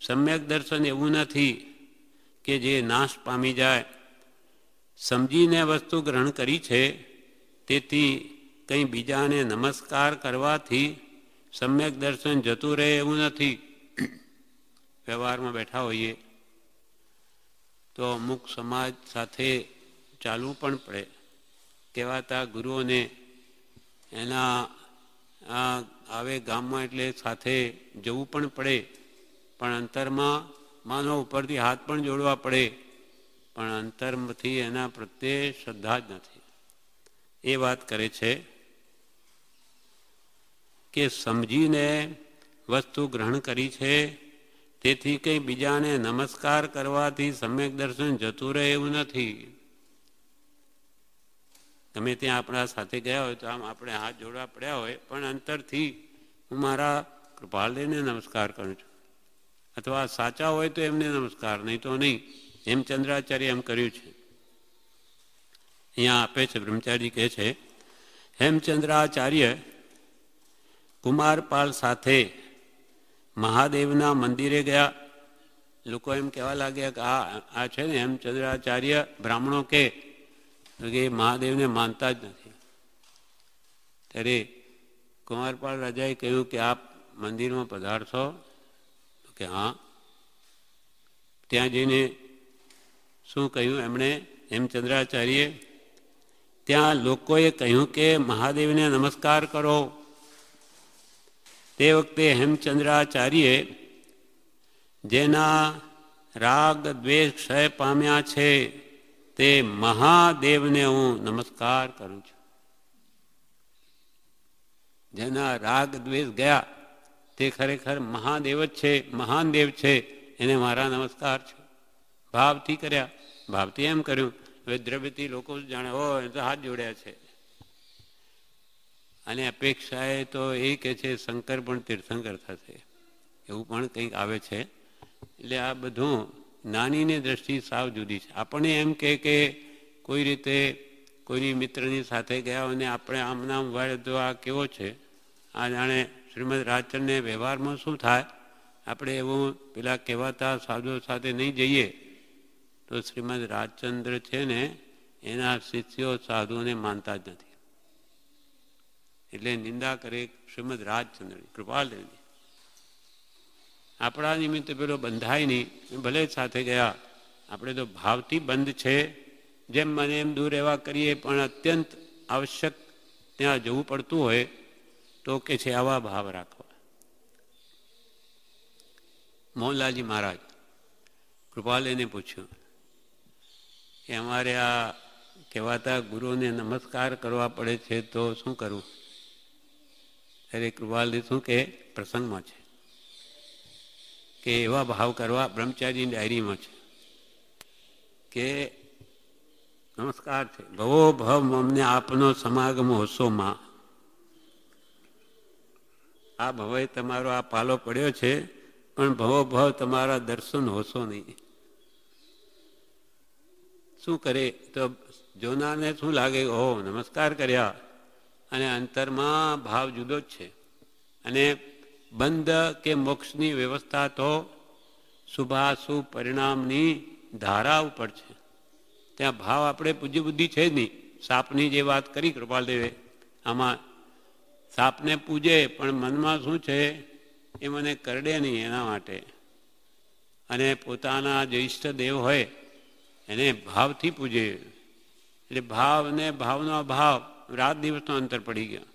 સમ્યક દર્શન એવું નથી કે જે નાશ પામી જાય. સમજીને વસ્તુ ગ્રહણ કરી છે, તેથી કંઈ બીજાને નમસ્કાર કરવાથી સમ્યક દર્શન જતું રહે એવું નથી. વ્યવહારમાં બેઠા હોઈએ તો અમુક સમાજ સાથે ચાલવું પણ પડે. કહેવાતા ગુરુઓને એના આવે ગામમાં એટલે સાથે જવું પણ પડે. પણ અંતરમાં માનો ઉપરથી હાથ પણ જોડવા પડે, પણ અંતરથી એના પ્રત્યે શ્રદ્ધા જ નથી. એ વાત કરે છે કે સમજીને વસ્તુ ગ્રહણ કરી છે, તેથી કંઈ બીજાને નમસ્કાર કરવાથી સમ્યક દર્શન જતું રહે એવું નથી. તમે ત્યાં આપણા સાથે ગયા હોય તો આમ આપણે હાથ જોડવા પડ્યા હોય, પણ અંતરથી હું મારા કૃપાલદેવને નમસ્કાર કરું છું, અથવા સાચા હોય તો એમને નમસ્કાર, નહીં તો નહીં. હેમચંદ્રાચાર્ય એમ કર્યું છે. અહીંયા આપે છે બ્રહ્મચારી કહે છે, હેમચંદ્રાચાર્ય કુમારપાલ સાથે મહાદેવના મંદિરે ગયા. લોકો એમ કહેવા લાગ્યા કે આ છે ને હેમચંદ્રાચાર્ય બ્રાહ્મણો કે મહાદેવને માનતા જ નથી. ત્યારે કુમારપાલ રાજાએ કહ્યું કે આપ મંદિરમાં પધારશો? તો કે હા. ત્યાં જઈને શું કહ્યું એમણે? હેમચંદ્રાચાર્ય ત્યાં લોકોએ કહ્યું કે મહાદેવને નમસ્કાર કરો. તે વખતે હેમચંદ્રાચાર્યે જેના રાગ દ્વેષ ક્ષય પામ્યા છે તે મહાદેવને હું નમસ્કાર કરું છું. જેના રાગ દ્વેષ ગયા તે ખરેખર મહાદેવ જ છે, મહાન દેવ છે, એને મારા નમસ્કાર છે. ભાવથી કર્યા, ભાવથી એમ કર્યું. હવે દ્રવ્યથી લોકો જાણે એ તો હાથ જોડ્યા છે. અને અપેક્ષાએ તો એ કે છે શંકર પણ તીર્થંકર થશે, એવું પણ કંઈક આવે છે. એટલે આ બધું જ્ઞાનીની દ્રષ્ટિ સાવ જુદી છે. આપણને એમ કે કોઈ રીતે કોઈની મિત્રની સાથે ગયા અને આપણે આમ નામ વાળે તો આ કેવો છે, આ જાણે શ્રીમદ રાજચંદ્રને વ્યવહારમાં શું થાય, આપણે એવું પેલા કહેવાતા સાધુ સાથે નહીં જઈએ તો શ્રીમદ રાજચંદ્ર છે ને એના શિષ્યો સાધુઓને માનતા જ નથી. એટલે નિંદા કરે શ્રીમદ રાજચંદ્રની, કૃપાલદેવની. આપણા નિમિત્તે પેલો બંધાય નહીં, ભલે સાથે ગયા, આપણે તો ભાવથી બંધ છે. જેમ મને એમ દૂર રહેવા કરીએ, પણ અત્યંત આવશ્યક ત્યાં જવું પડતું હોય તો કે છે આવા ભાવ રાખવા. મોહનલાલજી મહારાજ કૃપાલદેવને પૂછ્યું કે અમારે આ કહેવાતા ગુરુને નમસ્કાર કરવા પડે છે તો શું કરવું? ત્યારે કૃપાલદેવ શું કે પ્રસંગમાં છે કે એવા ભાવ કરવા. બ્રહ્મચારીની ડાયરીમાં છે કે નમસ્કાર છે, ભવો ભવ અમને આપનો સમાગમ હોશો માં. આ ભવે તમારો આ પાલો પડ્યો છે, પણ ભવો ભવ તમારા દર્શન હોશો નહીં. શું કરે તો જોનારને શું લાગે, ઓહો નમસ્કાર કર્યા, અને અંતરમાં ભાવ જુદો જ છે. અને બંધ કે મોક્ષની વ્યવસ્થા તો શુભાશુભ પરિણામની ધારા ઉપર છે. ત્યાં ભાવ આપણે પૂજ્ય બુદ્ધિ છે જ નહીં. સાપની જે વાત કરી કૃપાલદેવે, આમાં સાપને પૂજે પણ મનમાં શું છે એ મને કરડે નહીં એના માટે. અને પોતાના જે ઈષ્ટ દેવ હોય એને ભાવથી પૂજે. એટલે ભાવ ને ભાવનો ભાવ રાત દિવસનો અંતર પડી ગયો.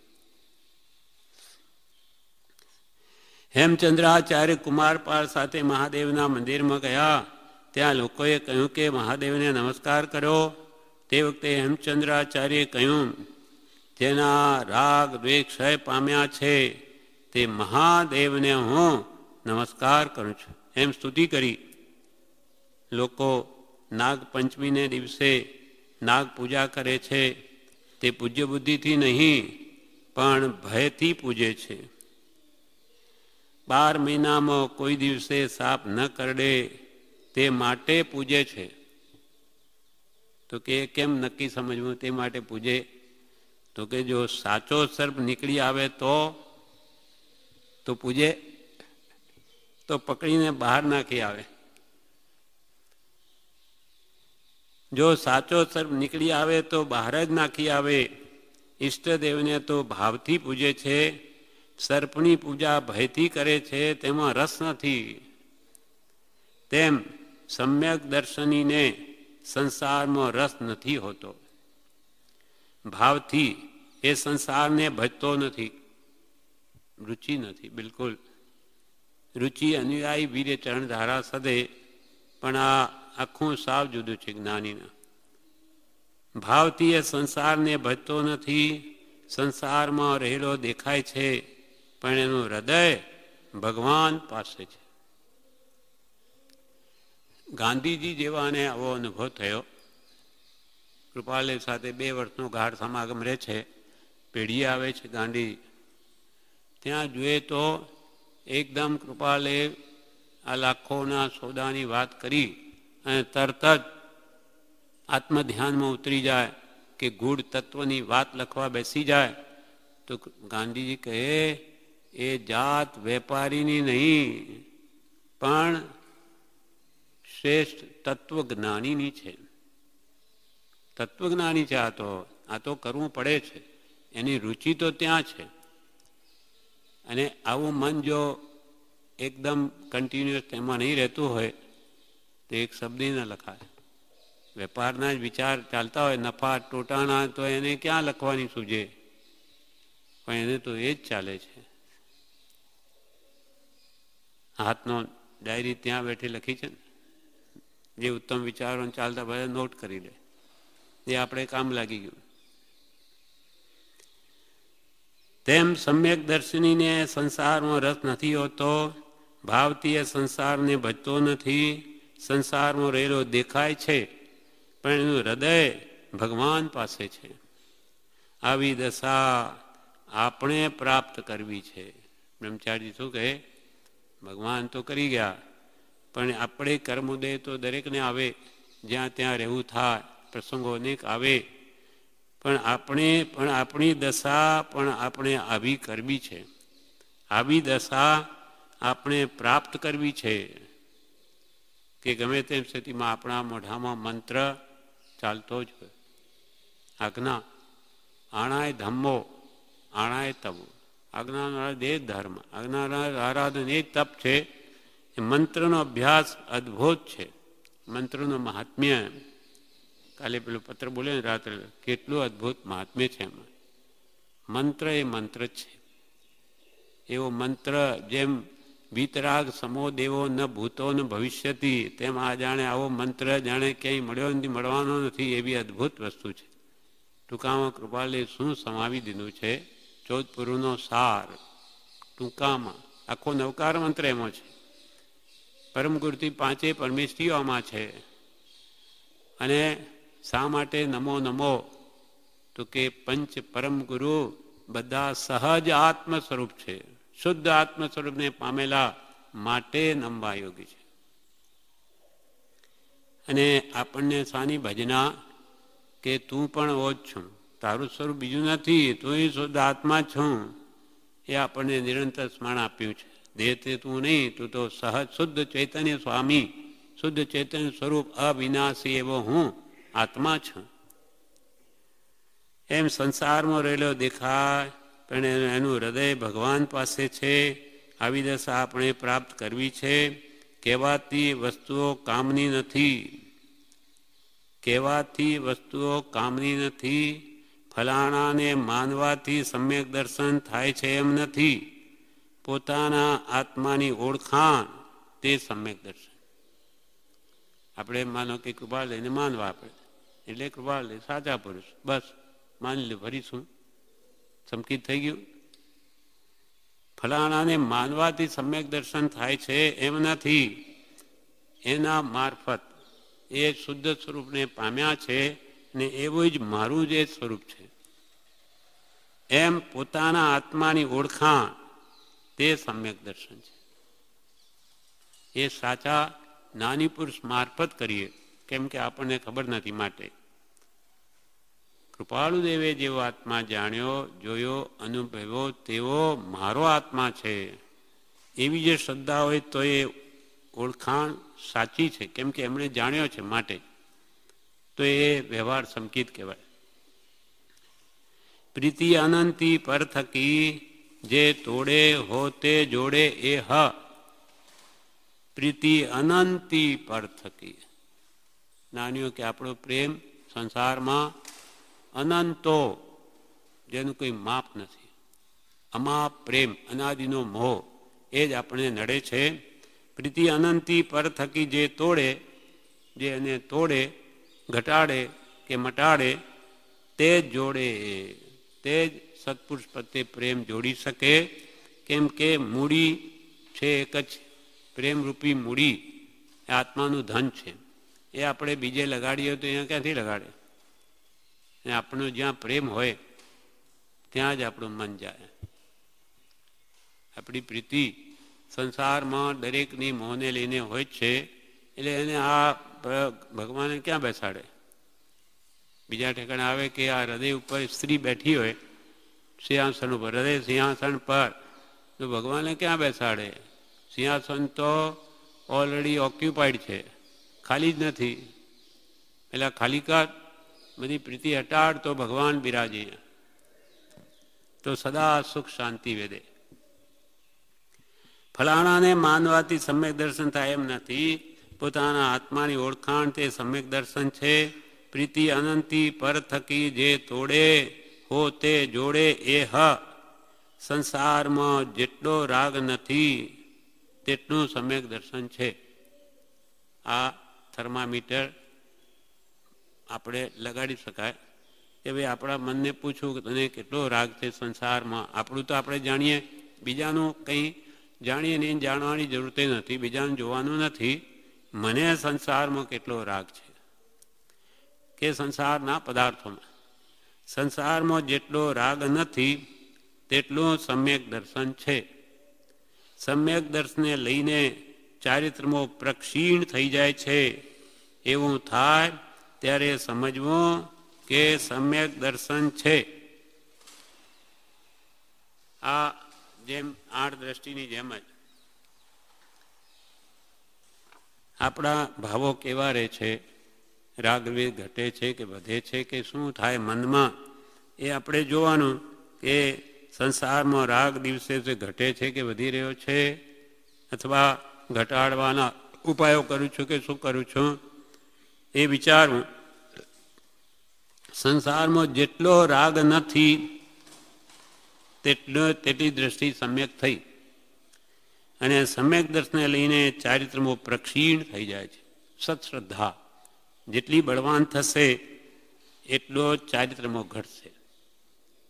હેમચંદ્રાચાર્ય કુમારપાલ સાથે મહાદેવના મંદિરમાં ગયા. ત્યાં લોકોએ કહ્યું કે મહાદેવને નમસ્કાર કરો. તે વખતે હેમચંદ્રાચાર્યે કહ્યું જેના રાગ દ્વેષ ક્ષય પામ્યા છે તે મહાદેવને હું નમસ્કાર કરું છું એમ સ્તુતિ કરી. લોકો નાગપંચમીને દિવસે નાગ પૂજા કરે છે. તે પૂજ્ય બુદ્ધિથી નહીં પણ ભયથી પૂજે છે. 12 મહિનામાં કોઈ દિવસે સાપ ન કરડે તે માટે પૂજે છે. તો કે કેમ નક્કી સમજવું તે માટે પૂજે? તો કે જો સાચો સર્પ નીકળી આવે તો પૂજે, તો પકડીને બહાર નાખી આવે. જો સાચો સર્પ નીકળી આવે તો બહાર જ નાખી આવે. ઈષ્ટદેવને તો ભાવથી પૂજે છે. સર્પની પૂજા ભયથી કરે છે, તેમાં રસ નથી. તેમ સમ્યક દર્શનીને સંસારમાં રસ નથી હોતો. ભાવથી એ સંસારને ભજતો નથી, રુચિ નથી બિલકુલ. રુચિ અનુયાયી વીર્ય ચરણ ધારા સદે, પણ આ આખું સાવ જુદું છે જ્ઞાનીના. ભાવથી એ સંસારને ભજતો નથી. સંસારમાં રહેલો દેખાય છે, પણ એનું હૃદય ભગવાન પાસે છે. ગાંધીજી જેવાને આવો અનુભવ થયો. કૃપાલય સાથે 2 વર્ષનો ગાઢ સમાગમ રહે છે. પેઢી આવે છે ગાંધી. ત્યાં જોઈએ તો એકદમ કૃપાલય આ લાખોના સોદાની વાત કરી અને તરત જ આત્મધ્યાનમાં ઉતરી જાય કે ગૂઢ તત્વની વાત લખવા બેસી જાય. તો ગાંધીજી કહે એ જાત વેપારીની નહીં પણ શ્રેષ્ઠ તત્વજ્ઞાનીની છે. તત્વજ્ઞાની છે. આ તો કરવું પડે છે. એની રુચિ તો ત્યાં છે. અને આવું મન જો એકદમ કન્ટિન્યુઅસ તેમાં નહીં રહેતું હોય તો એક શબ્દ ન લખાય. વેપારના જ વિચાર ચાલતા હોય, નફા ટોટાના, તો એને ક્યાં લખવાની સૂઝે? પણ એને તો એ જ ચાલે છે. હાથનો ડાયરી ત્યાં બેઠી લખી છે ને, જે ઉત્તમ વિચારો ચાલતા બધા નોટ કરી લે. એ આપણે કામ લાગી ગયું. તેમ સમ્યક દર્શનીને સંસારમાં રસ નથી હોતો. ભાવથી એ સંસારને ભજતો નથી. સંસારમાં રહેલો દેખાય છે, પણ એનું હૃદય ભગવાન પાસે છે. આવી દશા આપણે પ્રાપ્ત કરવી છે. બ્રહ્મચારી શું કહે? ભગવાન તો કરી ગયા, પણ આપણે કર્મોદય તો દરેકને આવે, જ્યાં ત્યાં રહેવું થાય, પ્રસંગો અનેક આવે. પણ આપણી દશા પણ આપણે આવી કરવી છે. આવી દશા આપણે પ્રાપ્ત કરવી છે કે ગમે તેમ સ્થિતિમાં આપણા મોઢામાં મંત્ર ચાલતો જ હોય. આજ્ઞા આણાય ધમ્મો આણાય તમો. આજ્ઞાનો એ ધર્મ, આજ્ઞાના આરાધન એ તપ છે. એ મંત્રનો અભ્યાસ અદ્ભુત છે. મંત્રનો મહાત્મ્ય, કાલે પેલો પત્ર બોલે ને રાત્રે, કેટલું અદ્ભુત મહાત્મ્ય છે એમાં. મંત્ર એ મંત્ર જ છે. એવો મંત્ર જેમ વીતરાગ સમો દેવો ન ભૂતો ન ભવિષ્યતી, તેમ આ જાણે આવો મંત્ર જાણે ક્યાંય મળ્યો નથી, મળવાનો નથી, એવી અદ્ભુત વસ્તુ છે. ટૂંકામાં કૃપાલે શું સમાવી દીધું છે? 14 પુરુનો સાર ટૂંકામાં. આખો નવકાર મંત્ર એમાં છે. પરમ ગુરુથી 5 પરમેશ્વરીઓમાં છે. અને શા માટે નમો નમો? તો કે પંચ પરમ ગુરુ બધા સહજ આત્મ સ્વરૂપ છે. શુદ્ધ આત્મ સ્વરૂપને પામેલા માટે નમવા યોગી છે. અને આપણને શાની ભજના? કે તું પણ ઓ જ છું, તારું સ્વરૂપ બીજું નથી, તું શુદ્ધ આત્મા છું. એ આપણને નિરંતર સ્મરણ આપ્યું છે. દેહ તે તું નહીં, તું તો સહજ શુદ્ધ ચૈતન્ય સ્વામી, શુદ્ધ ચૈતન્ય સ્વરૂપ અવિનાશી એવો હું આત્મા છું. એમ સંસારમાં રહેલો દેખાય, પણ એનું હૃદય ભગવાન પાસે છે. આવી દશા આપણે પ્રાપ્ત કરવી છે. કહેવાતી વસ્તુઓ કામની નથી. કહેવાથી વસ્તુઓ કામની નથી. ફલાણાને માનવાથી સમ્યક દર્શન થાય છે એમ નથી. પોતાના આત્માની ઓળખાણ તે સમ્યક દર્શન. આપણે માનો કે કૃપાલયને માનવા આપણે, એટલે કૃપાલય સાચા પુરુષ, બસ માની લે, ભરીશું, સંકિત થઈ ગયું. ફલાણાને માનવાથી સમ્યક દર્શન થાય છે એમ નથી. એના મારફત એ શુદ્ધ સ્વરૂપને પામ્યા છે ને એવું જ મારું જે સ્વરૂપ છે એમ પોતાના આત્માની ઓળખાણ તે સમ્યક દર્શન છે. એ સાચા જ્ઞાની પુરુષ મારફત કરીએ, કેમ કે આપણને ખબર નથી. માટે કૃપાળુ દેવે જેવો આત્મા જાણ્યો, જોયો, અનુભવ્યો તેવો મારો આત્મા છે એવી જે શ્રદ્ધા હોય તો એ ઓળખાણ સાચી છે, કેમ કે એમણે જાણ્યો છે. માટે તો એ વ્યવહાર સંકિત કહેવાય. પ્રીતિ અનંતી પર થકી જે તોડે હો તે જોડે એ હ. પ્રીતિ અનંતી પર થકી. નાનીઓ કે આપણો પ્રેમ સંસારમાં અનંતો, જેનું કોઈ માપ નથી. અમાપ પ્રેમ, અનાદિનો મોહ, એ જ આપણે નડે છે. પ્રીતિ અનંતી પર થકી જે તોડે, જે એને તોડે, ઘટાડે કે મટાડે, તે જ જોડે, તે જ સત્પુરુષ પ્રત્યે પ્રેમ જોડી શકે. કેમ કે મૂડી છે એક જ, પ્રેમરૂપી મૂડી એ આત્માનું ધન છે. એ આપણે બીજે લગાડીએ તો અહીંયા ક્યાંથી લગાડે? આપણો જ્યાં પ્રેમ હોય ત્યાં જ આપણું મન જાય. આપણી પ્રીતિ સંસારમાં દરેકની મોહને લઈને હોય જ છે. એટલે એને આ ભગવાને ક્યાં બેસાડે? બીજા ઠેકાણે આવે કે આ હૃદય ઉપર સ્ત્રી બેઠી હોય સિંહાસન ઉપર, હૃદય સિંહાસન પર, તો ભગવાને ક્યાં બેસાડે? સિંહાસન તો ઓલરેડી ઓક્યુપાઈડ છે, ખાલી જ નથી. એટલે ખાલી કર, બધી પ્રીતિ હટાડ તો ભગવાન બિરાજે, તો સદા સુખ શાંતિ વેદે. ફલાણાને માનવાથી સમ્યક દર્શન થાય એમ નથી. પોતાના આત્માની ઓળખાણ તે સમ્યક દર્શન છે. પ્રીતિ અનંતી પર થકી જે તોડે હો તે જોડે એ હ. સંસારમાં જેટલો રાગ નથી તેટલું સમ્યક દર્શન છે. આ થર્મામીટર આપણે લગાડી શકાય કે ભાઈ આપણા મનને પૂછવું કે તને કેટલો રાગ છે સંસારમાં. આપણું તો આપણે જાણીએ, બીજાનું કંઈ જાણીએ નહીં, જાણવાની જરૂર નથી, બીજાનું જોવાનું નથી. મને સંસારમાં કેટલો રાગ છે કે સંસારના પદાર્થોમાં. સંસારમાં જેટલો રાગ નથી તેટલું સમ્યક દર્શન છે. સમ્યક દર્શને લઈને ચારિત્રમો પ્રક્ષીણ થઈ જાય છે. એવું થાય ત્યારે સમજવું કે સમ્યક દર્શન છે. આ જેમ આઠ દ્રષ્ટિની જેમ જ આપણા ભાવો કેવા રહે છે, રાગવેગ ઘટે છે કે વધે છે કે શું થાય મનમાં, એ આપણે જોવાનું કે સંસારમાં રાગ દિવસે ઘટે છે કે વધી રહ્યો છે, અથવા ઘટાડવાના ઉપાયો કરું છું કે શું કરું છું, એ વિચારવું. સંસારમાં જેટલો રાગ નથી તેટલી દ્રષ્ટિ સમ્યક થઈ, અને સમ્યક દર્શને લઈને ચારિત્રમો પ્રક્ષીણ થઈ જાય છે. સત્શ્રદ્ધા જેટલી બળવાન થશે એટલો ચારિત્રમો ઘટશે.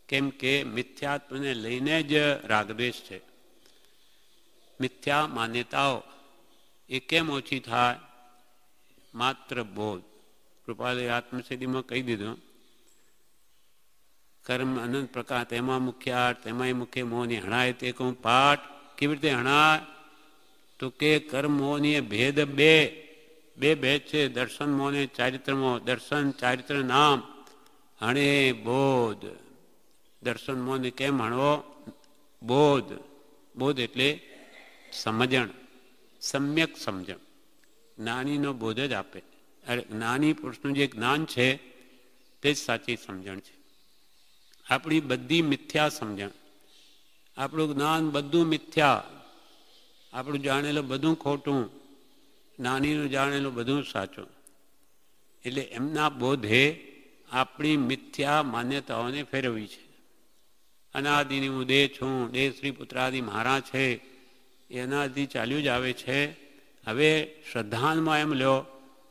કેમ કે મિથ્યાત્વને લઈને જ રાગદ્વેષ છે. મિથ્યા માન્યતાઓ એ કેમ ઓછી થાય? માત્ર બોધ. કૃપાલય આત્મસિદ્ધિમાં કહી દીધું, કર્મ અનંત પ્રકાર તેમાં મુખ્ય, તેમાંય મુખ્ય મોહની હણાય તે કહું પાઠ. કેવી રીતે હણાય? તો કે કર્મ મોહની ભેદ બે ભેદ છે. દર્શન મોહને ચારિત્રમો. દર્શન ચારિત્ર નામ હણે બોધ. દર્શન મોહને કેમ હણવો? બોધ. બોધ એટલે સમજણ, સમ્યક સમજણ. જ્ઞાનીનો બોધ જ આપે. અરે જ્ઞાની પુરુષનું જે જ્ઞાન છે તે જ સાચી સમજણ છે. આપણી બધી મિથ્યા સમજણ, આપણું જ્ઞાન બધું મિથ્યા, આપણું જાણેલું બધું ખોટું, જ્ઞાનીનું જાણેલું બધું સાચું. એટલે એમના બોધે આપણી મિથ્યા માન્યતાઓને ફેરવી છે. અનાદિની હું દેહ છું, દેહ શ્રી પુત્રાદિ મારા છે, એનાથી ચાલ્યું જ આવે છે. હવે શ્રદ્ધાનમાં એમ લો,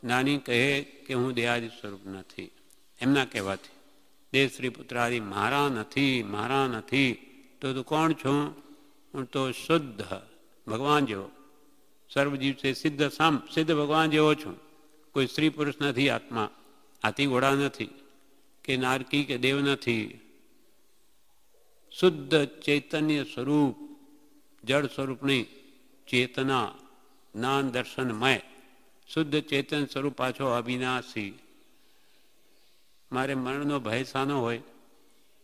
જ્ઞાની કહે કે હું દેહાદિ સ્વરૂપ નથી, એમના કહેવાથી દેહ શ્રી પુત્રાદિ મારા નથી, મારા નથી. તો તું કોણ છું? હું તો શુદ્ધ ભગવાન જેવો, સર્વજીવ છે સિદ્ધ ભગવાન જેવો છું. કોઈ સ્ત્રી પુરુષ નથી, આત્મા હાથી ઘોડા નથી, કે નારકી કે દેવ નથી. શુદ્ધ ચૈતન્ય સ્વરૂપ, જળ સ્વરૂપની ચેતના, જ્ઞાન દર્શનમય શુદ્ધ ચેતન સ્વરૂપ, પાછો અવિનાશી. મારે મરણનો ભય શાનો હોય?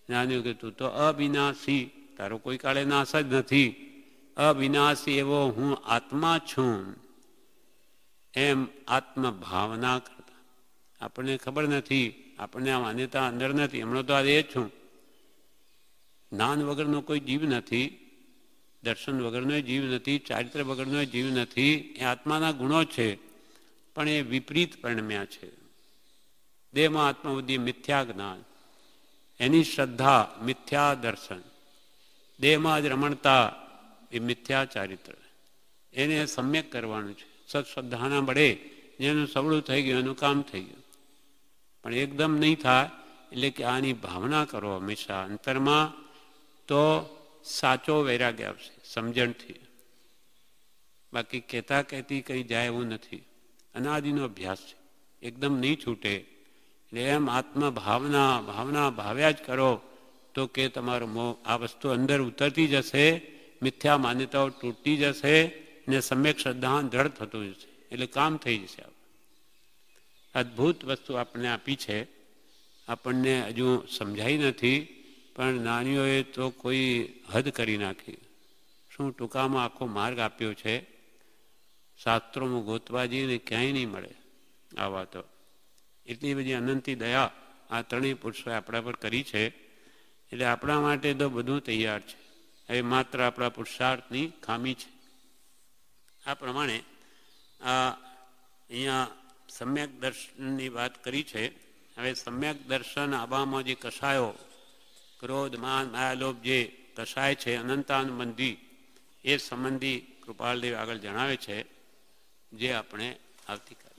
જાણ્યું કે તું તો અવિનાશી, તારો કોઈ કાળે નાશ જ નથી. અવિનાશી એવો હું આત્મા છું, એમ આત્મભાવના કરતા. આપણને ખબર નથી, આપણને આ માન્યતા અંદર નથી. હમણાં તો આ એ છું. જ્ઞાન વગરનો કોઈ જીવ નથી, દર્શન વગરનો જીવ નથી, ચારિત્ર વગરનો જીવ નથી. એ આત્માના ગુણો છે, પણ એ વિપરીત પરિણમ્યા છે. દેહમાં આત્મબુદ્ધિ મિથ્યા જ્ઞાન, એની શ્રદ્ધા મિથ્યા દર્શન, દેહમાં જ રમણતા એ મિથ્યા ચારિત્ર. એને સમ્યક કરવાનું છે. સત્શ્રદ્ધાના બળે જેનું સવળું થઈ ગયું એનું કામ થઈ ગયું. પણ એકદમ નહીં થાય. એટલે કે આની ભાવના કરો હંમેશા અંતરમાં, તો સાચો વૈરાગ્ય આવશે સમજણથી. બાકી કહેતા કહેતી કંઈ જાય એવું નથી. અનાદિનો અભ્યાસ છે, એકદમ નહીં છૂટે. એટલે એમ ભાવના ભાવ્યા જ કરો તો કે તમારો મોહ, આ વસ્તુ અંદર ઉતરતી જશે, મિથ્યા માન્યતાઓ તૂટતી જશે ને સમ્યક શ્રદ્ધા દ્રઢ થતું જશે. એટલે કામ થઈ જશે. અદ્ભુત વસ્તુ આપણને આપી છે, આપણને હજુ સમજાઈ નથી, પણ નાનીઓએ તો કોઈ હદ કરી નાખી. શું ટૂંકામાં આખો માર્ગ આપ્યો છે. શાસ્ત્રોમાં ગોતવા જઈને ક્યાંય નહીં મળે આવા તો. એટલી બધી અનંતી દયા આ ત્રણેય પુરુષોએ આપણા પર કરી છે. એટલે આપણા માટે તો બધું તૈયાર છે. હવે માત્ર આપણા પુરુષાર્થની ખામી છે. આ પ્રમાણે અહીંયા સમ્યક દર્શનની વાત કરી છે. હવે સમ્યક દર્શન આવામાં જે કષાયો, ક્રોધ, માન, માયાલોભ જે કષાય છે અનંતાનુબંધી, એ સંબંધી કૃપાલદેવ આગળ જણાવે છે, જે આપણે આવતીકાલે